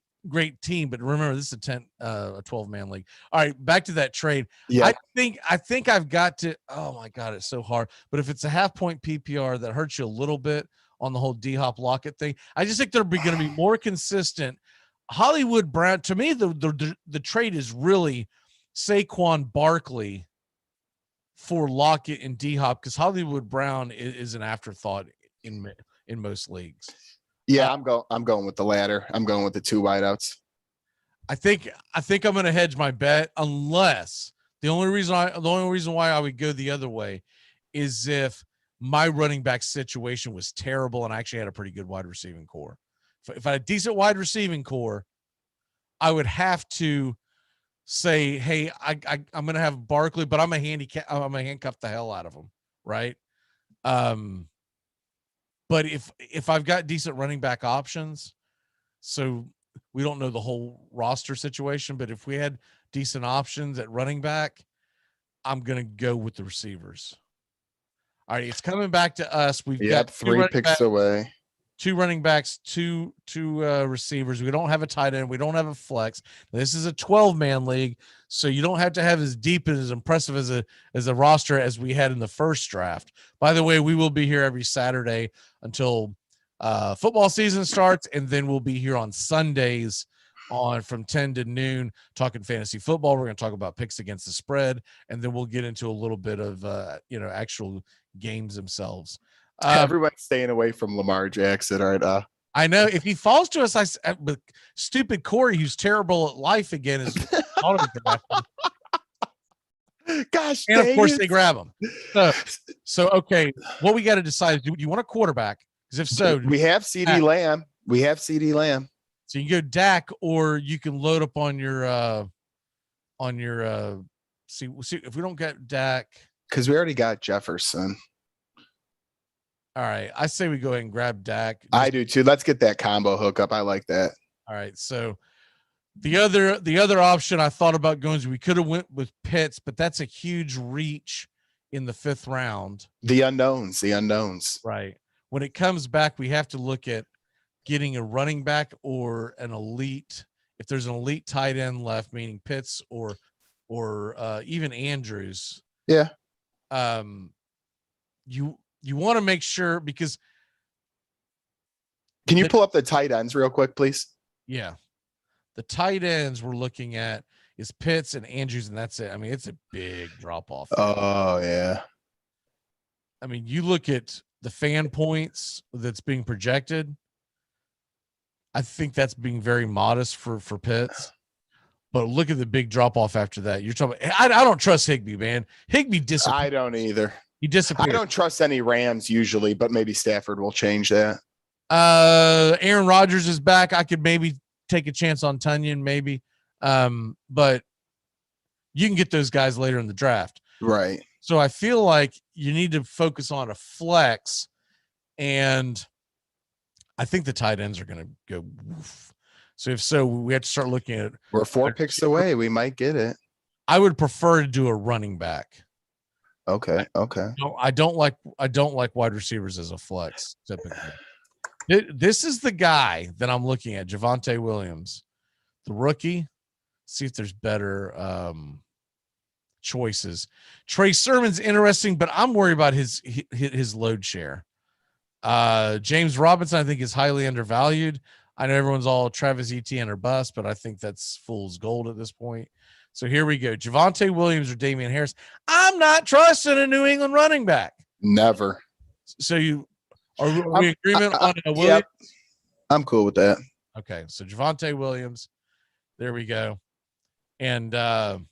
team, but remember, this is a 12-man league. All right, back to that trade. Yeah. I think I've got to. Oh my God, it's so hard. But if it's a half-point PPR, that hurts you a little bit on the whole D-Hop Lockett thing. I just think they're going to be more consistent. Hollywood Brown, to me, the trade is really Saquon Barkley for Lockett and D-Hop because Hollywood Brown is an afterthought in most leagues. Yeah, I'm going with the latter. I'm going with the two wideouts. I think I'm going to hedge my bet unless the only reason why I would go the other way is if my running back situation was terrible and I actually had a pretty good wide receiving core. If I had a decent wide receiving core, I would have to say, hey, I'm going to have Barkley, but I'm going to handcuff the hell out of him. Right. But if I've got decent running back options, so we don't know the whole roster situation, but if we had decent options at running back, I'm going to go with the receivers. All right. It's coming back to us. We've got 3 picks away. 2 running backs, two receivers. We don't have a tight end. We don't have a flex. This is a 12-man league, so you don't have to have as deep and as impressive as a roster as we had in the first draft. By the way, we will be here every Saturday until football season starts, and then we'll be here on Sundays from 10 to noon talking fantasy football. We're going to talk about picks against the spread, and then we'll get into a little bit of actual games themselves. Everyone's staying away from Lamar Jackson right. I know if he falls to us, but stupid Corey, who's terrible at life again, is gosh, and of course they grab him. So okay, what we got to decide is: do you want a quarterback? Because if so, we have CD Lamb. So you can go Dak, or you can load up on your see if we don't get Dak because we already got Jefferson. All right, I say we go ahead and grab Dak. I do too. Let's get that combo hookup. I like that. All right, so The other option I thought about going is we could have went with Pitts, but that's a huge reach in the 5th round. The unknowns. Right. When it comes back, we have to look at getting a running back or an elite. If there's an elite tight end left, meaning Pitts or even Andrews. Yeah. You want to make sure, because can you pull up the tight ends real quick, please? Yeah. The tight ends we're looking at is Pitts and Andrews, and that's it. I mean, it's a big drop off. Oh, yeah. I mean, you look at the fan points that's being projected. I think that's being very modest for Pitts. But look at the big drop off after that. You're talking. I don't trust Higbee, man. Higbee disappeared. I don't either. He disappeared. I don't trust any Rams usually, but maybe Stafford will change that. Aaron Rodgers is back. I could maybe take a chance on Tunyon, maybe. But you can get those guys later in the draft. Right. So I feel like you need to focus on a flex, and I think the tight ends are going to go woof. So if so, we have to start looking at. We're 4 picks away. We might get it. I would prefer to do a running back. Okay. No, I don't like wide receivers as a flex typically. This is the guy that I'm looking at, Javonte Williams, the rookie. See if there's better choices. Trey Sermon's interesting, but I'm worried about his load share. James Robinson, I think, is highly undervalued. I know everyone's all Travis Etienne or bust, but I think that's fool's gold at this point. So here we go. Javonte Williams or Damian Harris. I'm not trusting a New England running back. Never. So are we in agreement on Williams? Yep. I'm cool with that. Okay. So Javonte Williams. There we go. And man,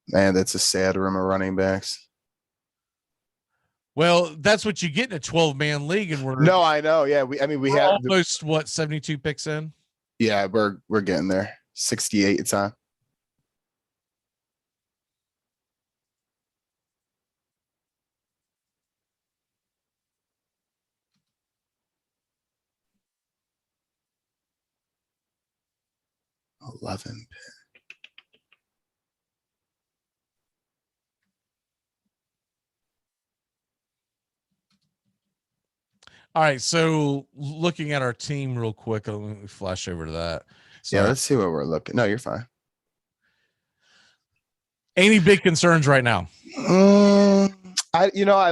that's a sad room of running backs. Well, that's what you get in a 12-man league, and no, I know. Yeah, we have almost 72 picks in. Yeah, we're getting there. 68 it's on. $11 pick. All right, so looking at our team real quick, let me flash over to that. So, yeah, let's see what we're looking. No, you're fine. Any big concerns right now? I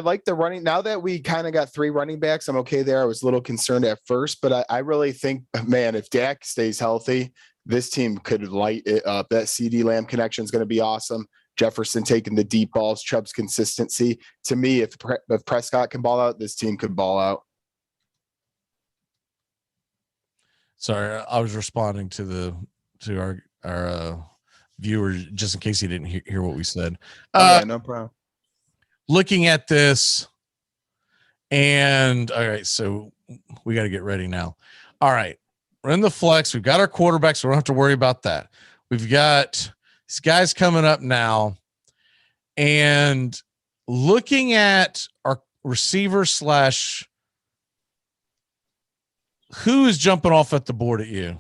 like the running. Now that we kind of got 3 running backs, I'm okay there. I was a little concerned at first, but I really think, man, if Dak stays healthy, this team could light it up. That CD Lamb connection is going to be awesome. Jefferson taking the deep balls, Chubb's consistency. To me, if Prescott can ball out, this team could ball out. Sorry, I was responding to our viewer just in case he didn't hear what we said. Yeah, no problem. Looking at this, and all right, so we got to get ready now. All right, we're in the flex. We've got our quarterbacks, so we don't have to worry about that. We've got these guys coming up now, and looking at our receiver / who is jumping off at the board at you?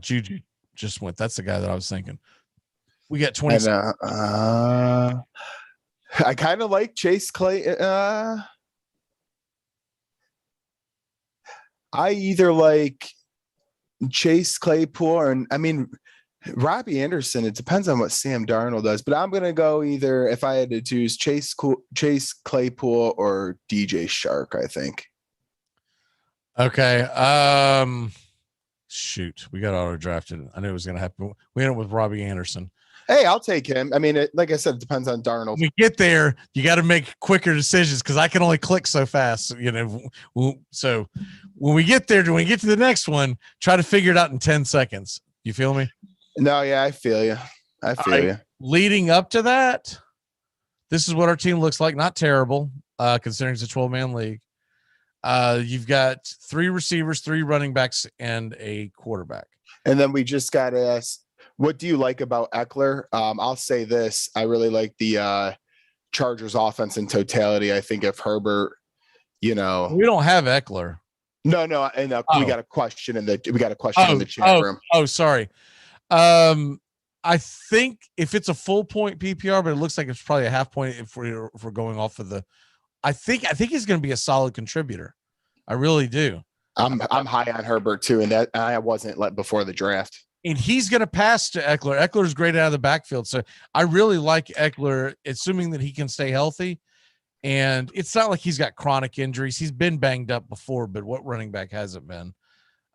Juju just went. That's the guy that I was thinking. We got 20. I kind of like Chase Clay. I either like Chase Claypool and Robbie Anderson. It depends on what Sam Darnold does, but I'm gonna go either if I had to choose Chase Claypool or DJ Shark. I think. Okay. Shoot, we got auto drafted. I knew it was going to happen. We ended up with Robbie Anderson. Hey, I'll take him. I mean, like I said, it depends on Darnold. When we get there, you got to make quicker decisions because I can only click so fast. So when we get there, when we get to the next one, try to figure it out in 10 seconds. You feel me? No, yeah, I feel you. Leading up to that, this is what our team looks like. Not terrible, considering it's a 12-man league. You've got 3 receivers, 3 running backs, and a quarterback. And then we just got to ask, what do you like about Eckler? I'll say this. I really like the Chargers offense in totality. I think if Herbert, we don't have Eckler. No, and we got a question in the chat room. Oh, sorry. I think if it's a full point PPR, but it looks like it's probably a half point if we're going off of the. I think he's going to be a solid contributor. I really do. I'm high on Herbert too, and that I wasn't let before the draft. And he's going to pass to Eckler. Eckler's great out of the backfield, so I really like Eckler, assuming that he can stay healthy. And it's not like he's got chronic injuries. He's been banged up before, but what running back hasn't been?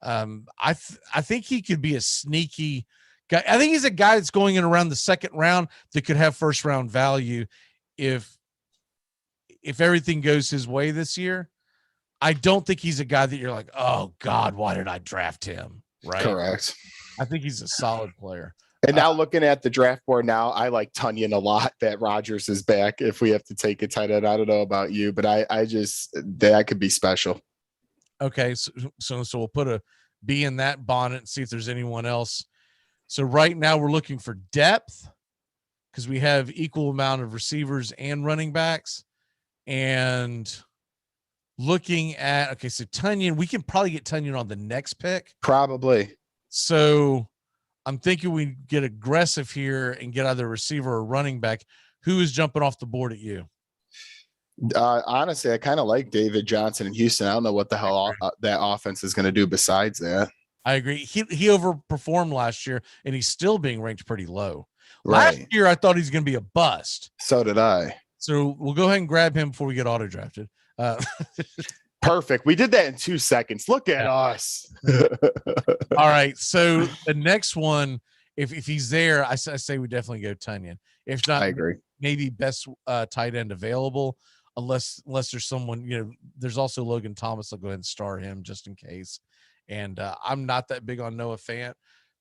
I think he could be a sneaky guy. I think he's a guy that's going in around the second round that could have first round value if everything goes his way this year. I don't think he's a guy that you're like, oh God, why did I draft him? Right. Correct. I think he's a solid player. And now looking at the draft board now, I like Tunyon a lot that Rodgers is back. If we have to take a tight end, I don't know about you, but I just, that could be special. Okay. So we'll put a B in that bonnet and see if there's anyone else. So right now we're looking for depth because we have equal amount of receivers and running backs. And looking at, okay, so Tunyon, we can probably get Tunyon on the next pick. Probably. So I'm thinking we get aggressive here and get either a receiver or running back. Who is jumping off the board at you? Honestly, I kind of like David Johnson in Houston. I don't know what the hell that offense is going to do besides that. I agree. He overperformed last year, and he's still being ranked pretty low. Right. Last year, I thought he's going to be a bust. So did I. So we'll go ahead and grab him before we get auto drafted. Perfect. We did that in 2 seconds. Look at us. All right. So the next one, if he's there, I say we definitely go Tunyon. If not, I agree. Maybe best tight end available, unless there's someone, there's also Logan Thomas. I'll go ahead and star him just in case. And I'm not that big on Noah Fant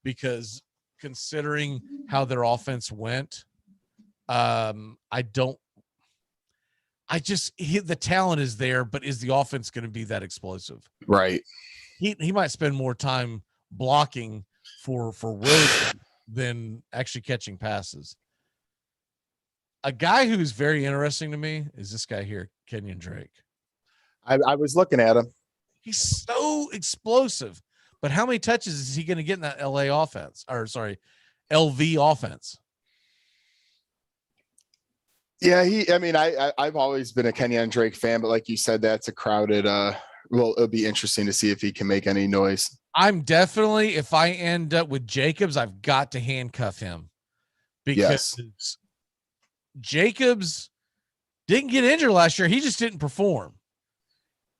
because considering how their offense went, the talent is there, but is the offense going to be that explosive? Right. He might spend more time blocking for Wilson than actually catching passes. A guy who is very interesting to me is this guy here, Kenyon Drake. I was looking at him. He's so explosive, but how many touches is he going to get in that LV offense? Yeah, I've always been a Kenyon Drake fan, but like you said, that's a crowded. It'll be interesting to see if he can make any noise. I'm definitely, if I end up with Jacobs, I've got to handcuff him because Jacobs didn't get injured last year. He just didn't perform.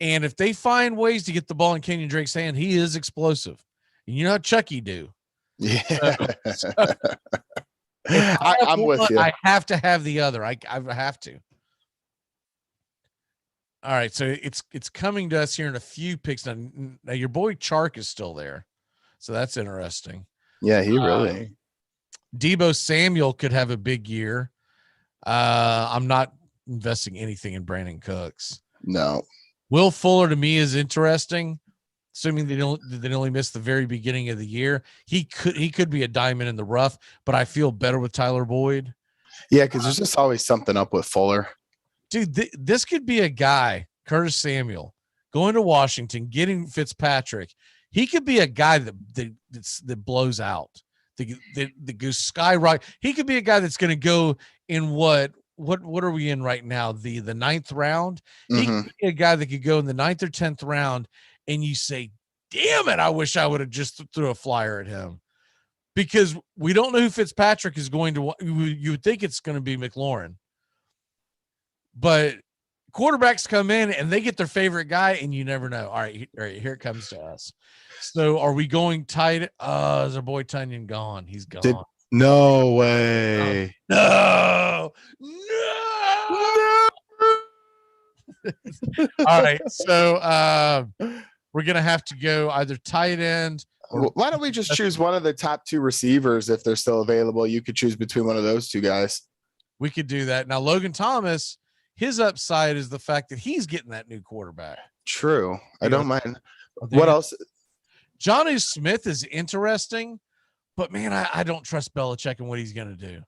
And if they find ways to get the ball in Kenyon Drake's hand, he is explosive. And you know how Chucky do. Yeah. I'm with you. I have to have the other. I have to. All right, so it's coming to us here in a few picks. Now your boy Chark is still there, so that's interesting. Yeah, he really. Deebo Samuel could have a big year. I'm not investing anything in Brandon Cooks. No. Will Fuller to me is interesting, assuming they only missed the very beginning of the year. He could be a diamond in the rough, but I feel better with Tyler Boyd. Yeah, because there's just always something up with Fuller. Dude, this could be a guy, Curtis Samuel, going to Washington, getting Fitzpatrick. He could be a guy that blows out, that goes skyrocket. He could be a guy that's going to go in what are we in right now? The ninth round. He could be a guy that could go in the 9th or 10th round, and you say, "Damn it! I wish I would have just threw a flyer at him," because we don't know who Fitzpatrick is going to. You would think it's going to be McLaurin. But quarterbacks come in and they get their favorite guy, and you never know. All right, here it comes to us. So are we going tight? Is our boy Tunyon gone? He's gone. No way. No. All right, so we're gonna have to go either tight end. Why don't we just choose one of the top 2 receivers if they're still available? You could choose between one of those 2 guys. We could do that. Now, Logan Thomas, his upside is the fact that he's getting that new quarterback. True. I don't mind. What else? Jonnu Smith is interesting, but man, I don't trust Belichick and what he's going to do.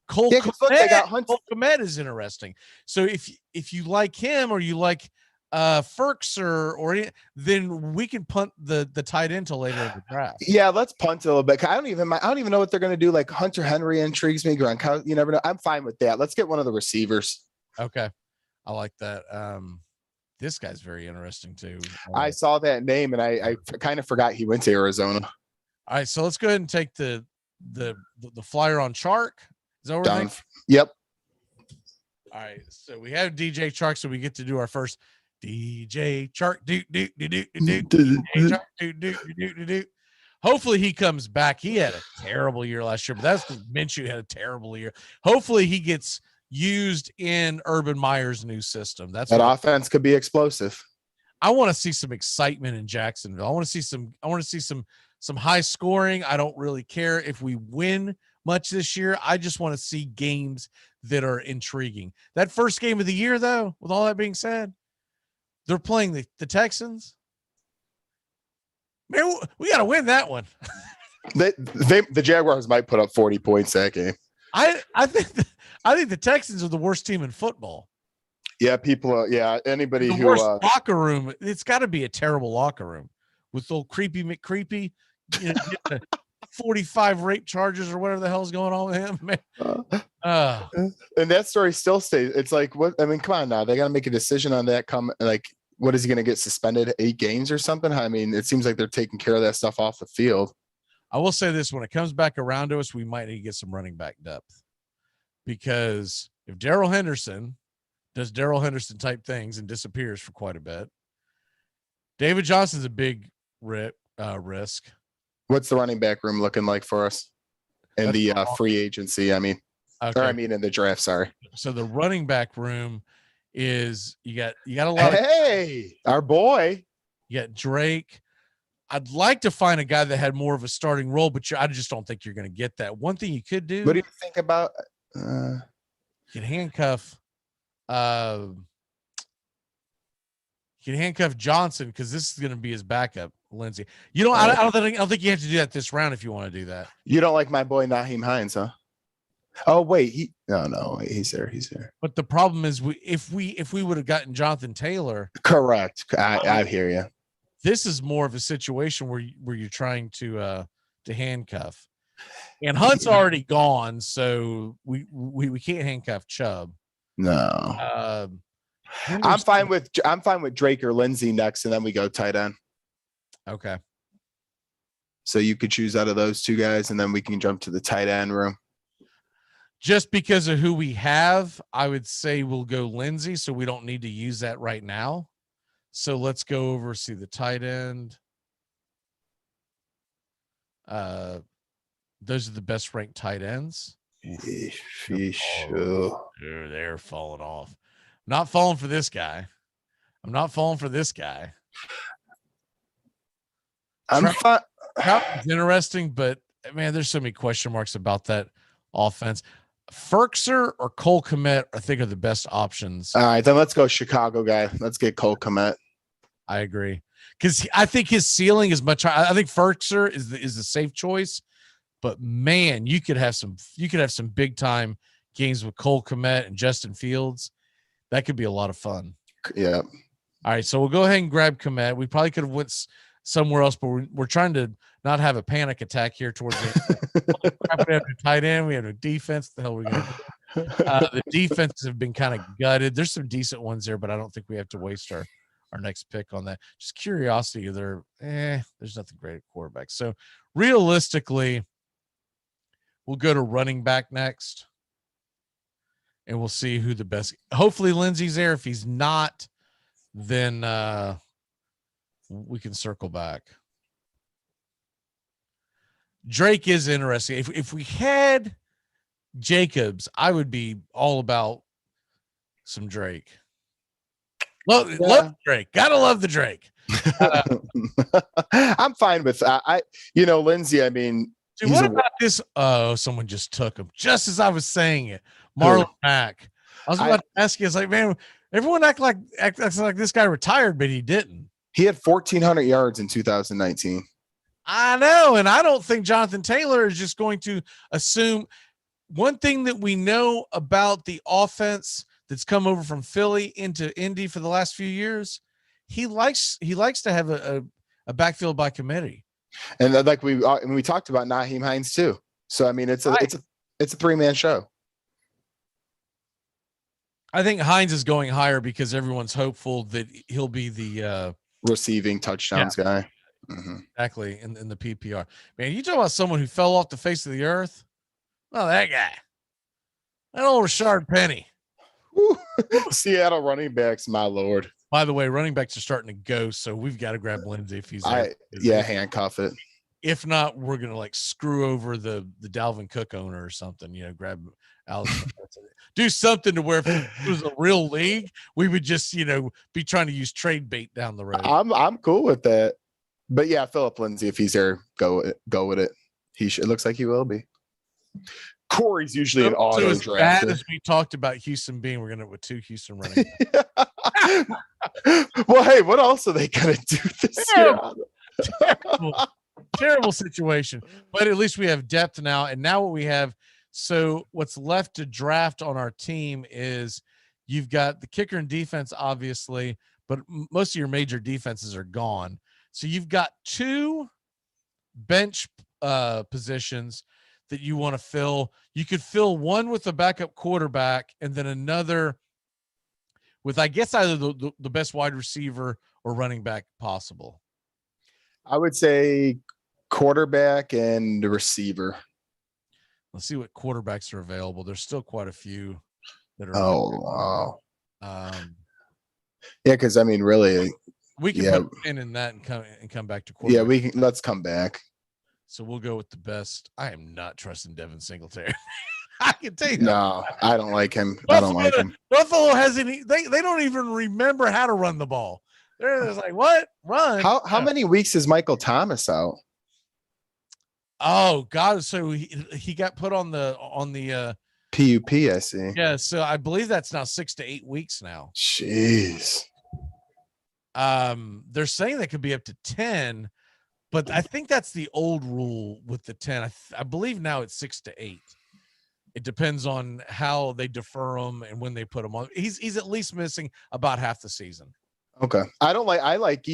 Cole Kmet is interesting. So if you like him or you like Ferkser then we can punt the tight end till later in the draft. Yeah, let's punt a little bit. I don't even know what they're going to do. Like Hunter Henry intrigues me. Gronkowski, you never know. I'm fine with that. Let's get one of the receivers. Okay, I like that. This guy's very interesting too. I saw that name and I kind of forgot he went to Arizona. All right, so let's go ahead and take the flyer on Chark. Is that what we're thinking? Yep. All right, so we have DJ Chark, so we get to do our first DJ Chark. Hopefully he comes back. He had a terrible year last year, but that's because Minshew had a terrible year. Hopefully he gets used in Urban Meyer's new system. That offense could be explosive. I want to see some excitement in Jacksonville. I want to see some high scoring. I don't really care if we win much this year. I just want to see games that are intriguing. That first game of the year, though, with all that being said, they're playing the Texans. Man, we got to win that one. The Jaguars might put up 40 points that game. I think the Texans are the worst team in football. Yeah, anybody the who worst locker room. It's got to be a terrible locker room with old creepy McCreepy, 45 rape charges or whatever the hell's going on with him, man. And that story still stays. It's like, what? I mean, come on now. They got to make a decision on that. What is he going to get suspended 8 games or something? I mean, it seems like they're taking care of that stuff off the field. I will say this: when it comes back around to us, we might need to get some running back depth, because if Darrell Henderson does Darrell Henderson type things and disappears for quite a bit, David Johnson's a big risk. What's the running back room looking like for us in the free agency? I mean, in the draft. Sorry. So the running back room is you got a lot. Hey, our boy. You got Drake. I'd like to find a guy that had more of a starting role, but I just don't think you're going to get that. One thing you could do. What do you think about? You can handcuff. You can handcuff Johnson because this is going to be his backup, Lindsey. I don't think you have to do that this round if you want to do that. You don't like my boy Naheem Hines, huh? Oh wait, he's there. He's there. But the problem is, if we would have gotten Jonathan Taylor, correct. I hear you. This is more of a situation where you're trying to handcuff, and Hunt's already gone, so we can't handcuff Chubb. No. I'm fine with Drake or Lindsey next, and then we go tight end. Okay. So you could choose out of those two guys, and then we can jump to the tight end room. Just because of who we have, I would say we'll go Lindsey, so we don't need to use that right now. So let's go over, see the tight end. Those are the best ranked tight ends. They're falling off. Not falling for this guy. I'm not falling for this guy. It's interesting, but man, there's so many question marks about that offense. Ferkser or Cole Kmet, I think, are the best options. All right, then let's go Chicago guy. Let's get Cole Kmet. I agree, because I think his ceiling is much higher. I think Ferkser is the safe choice, but man, you could have some big time games with Cole Kmet and Justin Fields. That could be a lot of fun. Yeah. All right, so we'll go ahead and grab Kmet. We probably could have went somewhere else, but we're trying to not have a panic attack here towards the we have a tight end, we have a defense. The hell we're going to do? The defenses have been kind of gutted. There's some decent ones there, but I don't think we have to waste our next pick on that. Just curiosity, there's nothing great at quarterback. So realistically, we'll go to running back next, and we'll see who the best. Hopefully Lindsey's there. If he's not, then we can circle back. Drake is interesting. If we had Jacobs, I would be all about some Drake. Love Drake. Gotta love the Drake. I'm fine with that. Lindsey, I mean, dude, what about this? Oh, someone just took him just as I was saying it. Marlon Mack. I was about to ask you, it's like, man, everyone acts like this guy retired, but he didn't. He had 1,400 yards in 2019. I know, and I don't think Jonathan Taylor is just going to assume. One thing that we know about the offense that's come over from Philly into Indy for the last few years, he likes to have a backfield by committee. And like we talked about Naheem Hines too. So I mean, it's a 3-man show. I think Hines is going higher because everyone's hopeful that he'll be the receiving touchdowns guy. Mm-hmm. Exactly. In the PPR, man, you talk about someone who fell off the face of the earth. Well, that guy, that old Rashard Penny. Seattle running backs, my Lord. By the way, running backs are starting to go, so we've got to grab Lindsay if he's there. Handcuff it. If not, we're gonna like screw over the Dalvin Cook owner or something. Grab Alex. Do something to where if it was a real league, we would just be trying to use trade bait down the road. I'm cool with that. But yeah, Philip Lindsay, if he's there, go with it. It looks like he will be. Corey's usually an auto as draft. bad as we talked about Houston being, we're gonna with 2 Houston running. Well, hey, what else are they gonna do this year? Terrible situation. But at least we have depth now. And now what we have, so what's left to draft on our team is you've got the kicker and defense, obviously, but most of your major defenses are gone. So you've got 2 bench positions that you want to fill. You could fill one with a backup quarterback and then another with, I guess, either the best wide receiver or running back possible. I would say quarterback and the receiver. Let's see what quarterbacks are available. There's still quite a few that are. Oh, wow. Yeah, because I mean, really, we can put a pin in that and come back to quarterback. Yeah, we can. Let's come back. So we'll go with the best. I am not trusting Devin Singletary. I can tell you. No, I don't like him. Buffalo hasn't. They don't even remember how to run the ball. They're just like, what? Run. How many weeks is Michael Thomas out? Oh God! So he got put on the PUP. I see. Yeah, so I believe that's now 6 to 8 weeks now. Jeez. They're saying that could be up to 10, but I think that's the old rule with the 10. I believe now it's 6 to 8. It depends on how they defer him and when they put him on. He's at least missing about half the season. Okay. I like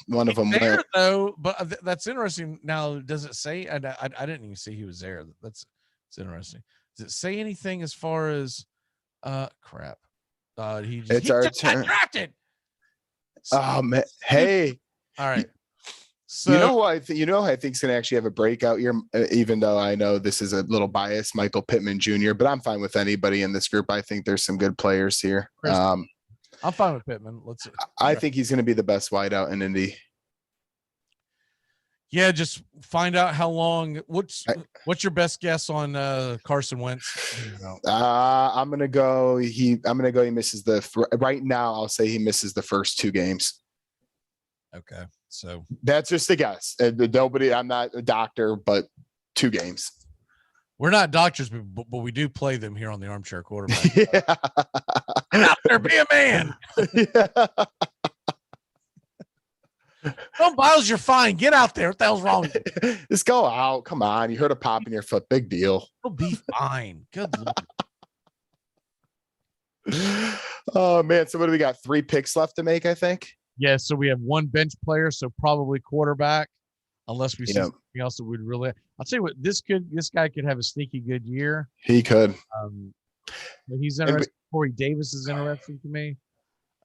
one of them there though, but that's interesting. Now, does it say? I didn't even see he was there. That's interesting. Does it say anything as far as crap? He just got drafted. Oh man. Hey. All right. So you know who I think is going to actually have a breakout year, even though I know this is a little biased, Michael Pittman Jr., but I'm fine with anybody in this group. I think there's some good players here. I'm fine with Pittman. I think he's going to be the best wideout in Indy. Yeah, just find out how long. What's your best guess on Carson Wentz? I'm gonna go. He misses right now. I'll say he misses the first 2 games. Okay, so that's just a guess. Nobody. I'm not a doctor, but 2 games. We're not doctors, but we do play them here on the Armchair Quarterback. Yeah. Out there, be a man. Yeah. Don't Biles, you're fine. Get out there. What the hell's wrong with you? Just go out. Come on. You heard a pop in your foot. Big deal. You'll be fine. Good Lord. Oh, man. So what do we got? 3 picks left to make, I think? Yeah, so we have 1 bench player, so probably quarterback, unless we see something else that we'd really. I'll tell you what, this guy could have a sneaky good year. He could. He's interesting. Corey Davis is interesting to me.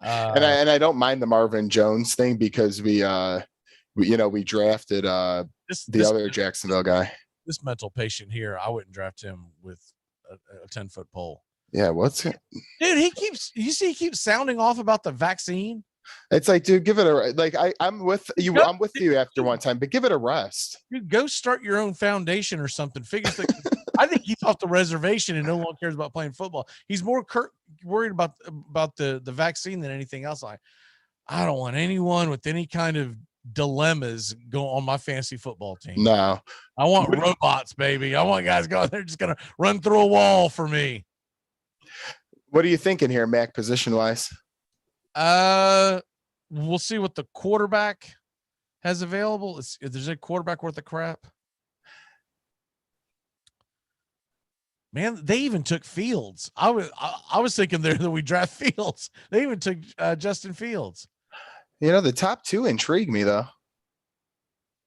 And I don't mind the Marvin Jones thing because we drafted the other Jacksonville guy. This mental patient here, I wouldn't draft him with a 10-foot pole. Yeah, what's it? Dude, he keeps sounding off about the vaccine. It's like, dude, give it a I'm with you. I'm with you after one time, but give it a rest. Dude, go start your own foundation or something. I think he's off the reservation and no one cares about playing football. He's more worried about the vaccine than anything else. I don't want anyone with any kind of dilemmas go on my fantasy football team. No, I want robots, baby. I want guys going. They're just gonna run through a wall for me. What are you thinking here, Mac, position wise? We'll see what the quarterback has available. If there's a quarterback worth of crap. Man, they even took Fields. I was thinking there that we draft Fields. They even took Justin Fields. The top 2 intrigue me though.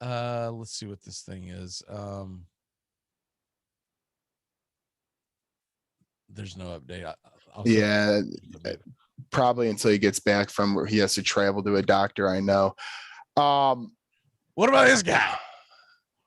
Let's see what this thing is. There's no update. Yeah, probably until he gets back from where he has to travel to a doctor. I know. What about this guy?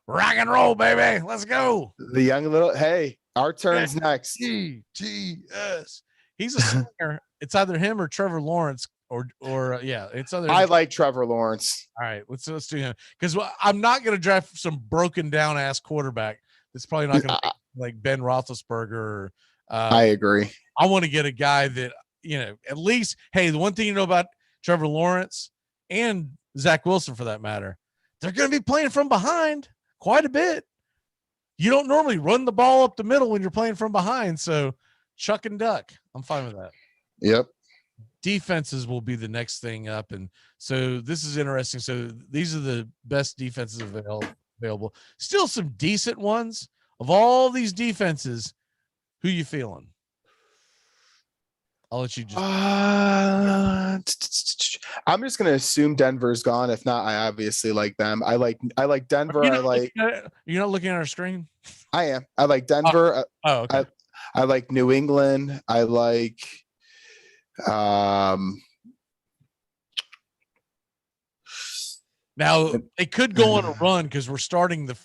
Rock and roll, baby. Let's go. The young little. Hey, our turn's next. GTS. He's a singer. It's either him or Trevor Lawrence, or it's other. I like Trevor Lawrence. All right, let's do him, because I'm not going to draft some broken down ass quarterback that's probably not going to like Ben Roethlisberger. Or, I agree. I want to get a guy that at least. Hey, the one thing you know about Trevor Lawrence and Zach Wilson, for that matter, they're going to be playing from behind quite a bit. You don't normally run the ball up the middle when you're playing from behind, so chuck and duck. I'm fine with that. Yep. Defenses will be the next thing up, and so this is interesting. So these are the best defenses available. Still some decent ones. Of all these defenses, who you feeling? I'll let you just. I'm just gonna assume Denver's gone. If not, I obviously like them. I like Denver. You're not looking at our screen. I am. I like Denver. Okay. I like New England. I like. Now they could go on a run because we're starting the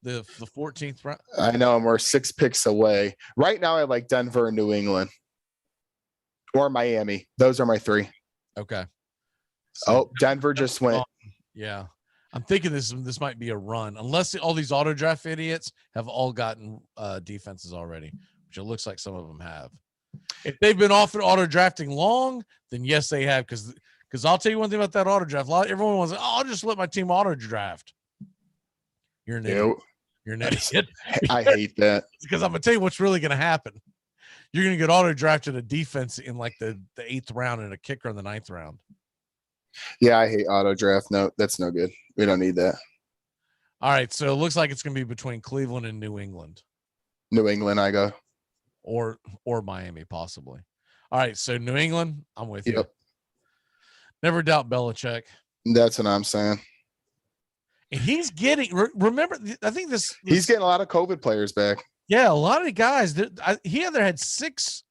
14th round. I know, and we're 6 picks away. Right now, I like Denver and New England. Or Miami. Those are my 3. Okay. So Denver just went. Yeah. I'm thinking this might be a run, unless all these auto draft idiots have all gotten defenses already, which it looks like some of them have. If they've been offered auto drafting long, then yes, they have. Because I'll tell you one thing about that auto draft. Everyone wants, I'll just let my team auto draft. You're an idiot. You're an idiot. I hate that. Because I'm gonna tell you what's really gonna happen. You're going to get auto drafted a defense in like the 8th round and a kicker in the 9th round. Yeah, I hate auto draft. No, that's no good. We don't need that. All right. So it looks like it's going to be between Cleveland and New England. New England, I go. Or Miami, possibly. All right. So New England, I'm with you. Yep. Never doubt Belichick. That's what I'm saying. And he's getting, remember, I think he's getting a lot of COVID players back. Yeah, a lot of guys. He either had 6.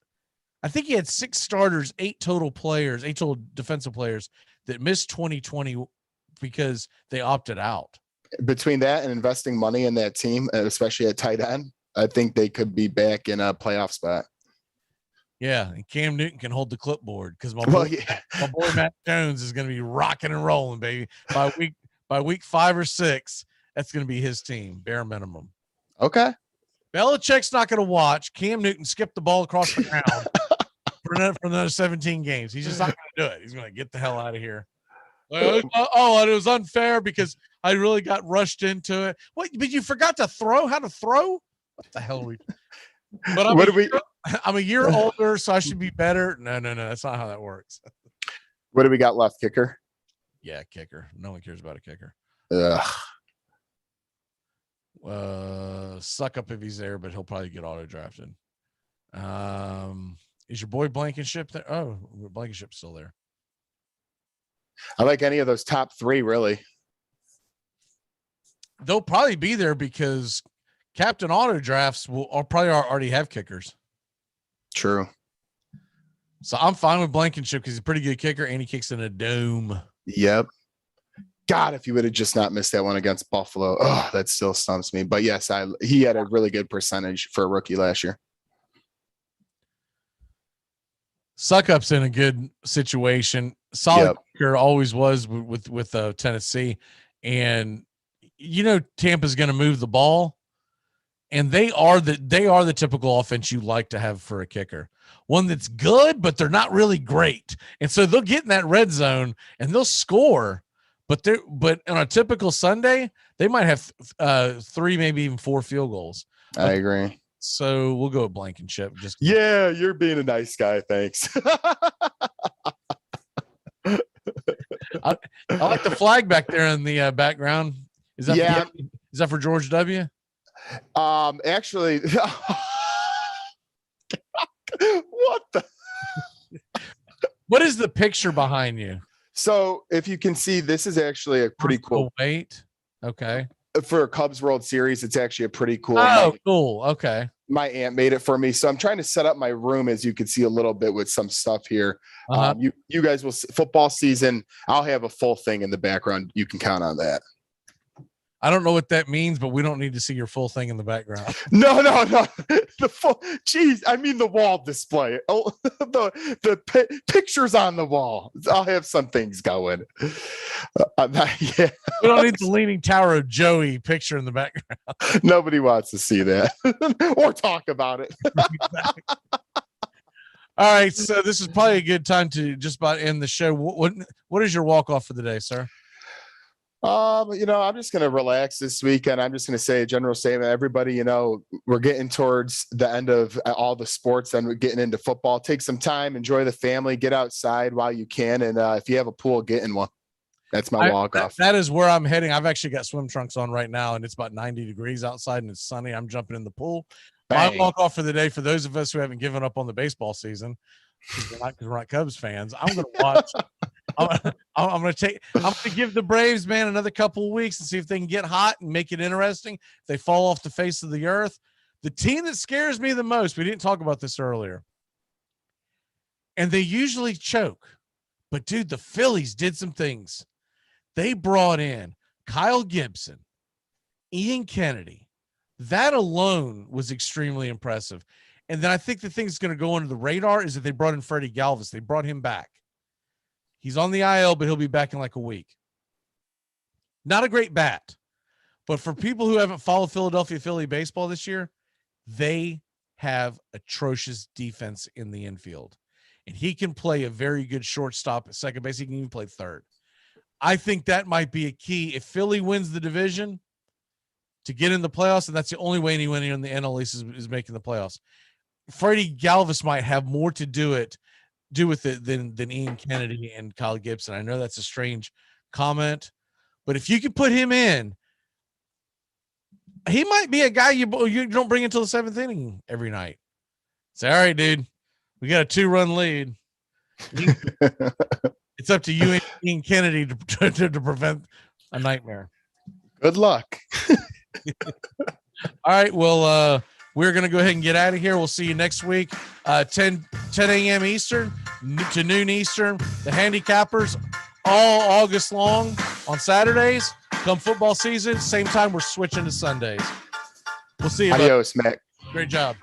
I think he had 6 starters, 8 total defensive players that missed 2020 because they opted out. Between that and investing money in that team, especially at tight end, I think they could be back in a playoff spot. Yeah, and Cam Newton can hold the clipboard because my boy Matt Jones is going to be rocking and rolling, baby. By week 5 or 6, that's going to be his team, bare minimum. Okay. Belichick's not going to watch Cam Newton skip the ball across the ground for another 17 games. He's just not going to do it. He's going to get the hell out of here. It was unfair because I really got rushed into it. What? But you forgot to throw? How to throw? What the hell are we? But I'm a year older, so I should be better. No. That's not how that works. What do we got left? Kicker? Yeah, kicker. No one cares about a kicker. Ugh. Suck up if he's there, but he'll probably get auto drafted. Is your boy Blankenship there? Oh, Blankenship's still there. I like any of those top 3, really. They'll probably be there because Captain Auto Drafts will probably already have kickers. True. So I'm fine with Blankenship because he's a pretty good kicker and he kicks in a dome. Yep. God, if you would have just not missed that one against Buffalo, that still stumps me. But yes, he had a really good percentage for a rookie last year. Suckup's in a good situation. Solid kicker always was with Tennessee, and Tampa's going to move the ball, and they are the typical offense you like to have for a kicker. One that's good, but they're not really great, and so they'll get in that red zone and they'll score. But on a typical Sunday, they might have 3, maybe even 4 field goals. I agree. So we'll go with Blankenship. Yeah, you're being a nice guy. Thanks. I like the flag back there in the background. Is that for George W? Actually, What is the picture behind you? So if you can see, this is actually a pretty cool. Wait. Okay. For a Cubs World Series, it's actually a pretty cool. Oh, cool. Okay. My aunt made it for me, so I'm trying to set up my room, as you can see a little bit with some stuff here. You guys will football season. I'll have a full thing in the background. You can count on that. I don't know what that means, but we don't need to see your full thing in the background. No. The full, geez, I mean the wall display. Oh, the pictures on the wall. I'll have some things going. Yeah. We don't need the Leaning Tower of Joey picture in the background. Nobody wants to see that or talk about it. All right, so this is probably a good time to just about end the show. What is your walk off for the day, sir? I'm just going to relax this weekend. I'm just going to say a general statement. Everybody, we're getting towards the end of all the sports and we're getting into football. Take some time, enjoy the family, get outside while you can. And if you have a pool, get in one. That's my walk off. That is where I'm heading. I've actually got swim trunks on right now and it's about 90 degrees outside and it's sunny. I'm jumping in the pool. My walk off for the day, for those of us who haven't given up on the baseball season, because we're not Cubs fans, I'm going to watch. I'm going to give the Braves, man, another couple of weeks and see if they can get hot and make it interesting. If they fall off the face of the earth. The team that scares me the most, we didn't talk about this earlier, and they usually choke, but dude, the Phillies did some things. They brought in Kyle Gibson, Ian Kennedy. That alone was extremely impressive. And then I think the thing that's going to go under the radar is that they brought in Freddie Galvis. They brought him back. He's on the IL, but he'll be back in like a week. Not a great bat, but for people who haven't followed Philadelphia Philly baseball this year, they have atrocious defense in the infield. And he can play a very good shortstop at second base. He can even play third. I think that might be a key. If Philly wins the division to get in the playoffs, and that's the only way anyone in the NL East is making the playoffs, Freddie Galvis might have more to do with it than Ian Kennedy and Kyle Gibson. I know that's a strange comment, but if you could put him in, he might be a guy you don't bring until the seventh inning every night. Say, all right, dude, we got a 2-run lead. It's up to you and Ian Kennedy to prevent a nightmare. Good luck. All right. Well, we're going to go ahead and get out of here. We'll see you next week, 10 a.m. Eastern to noon Eastern. The Handicappers all August long on Saturdays. Come football season, same time we're switching to Sundays. We'll see you. Adios, Mac. Great job.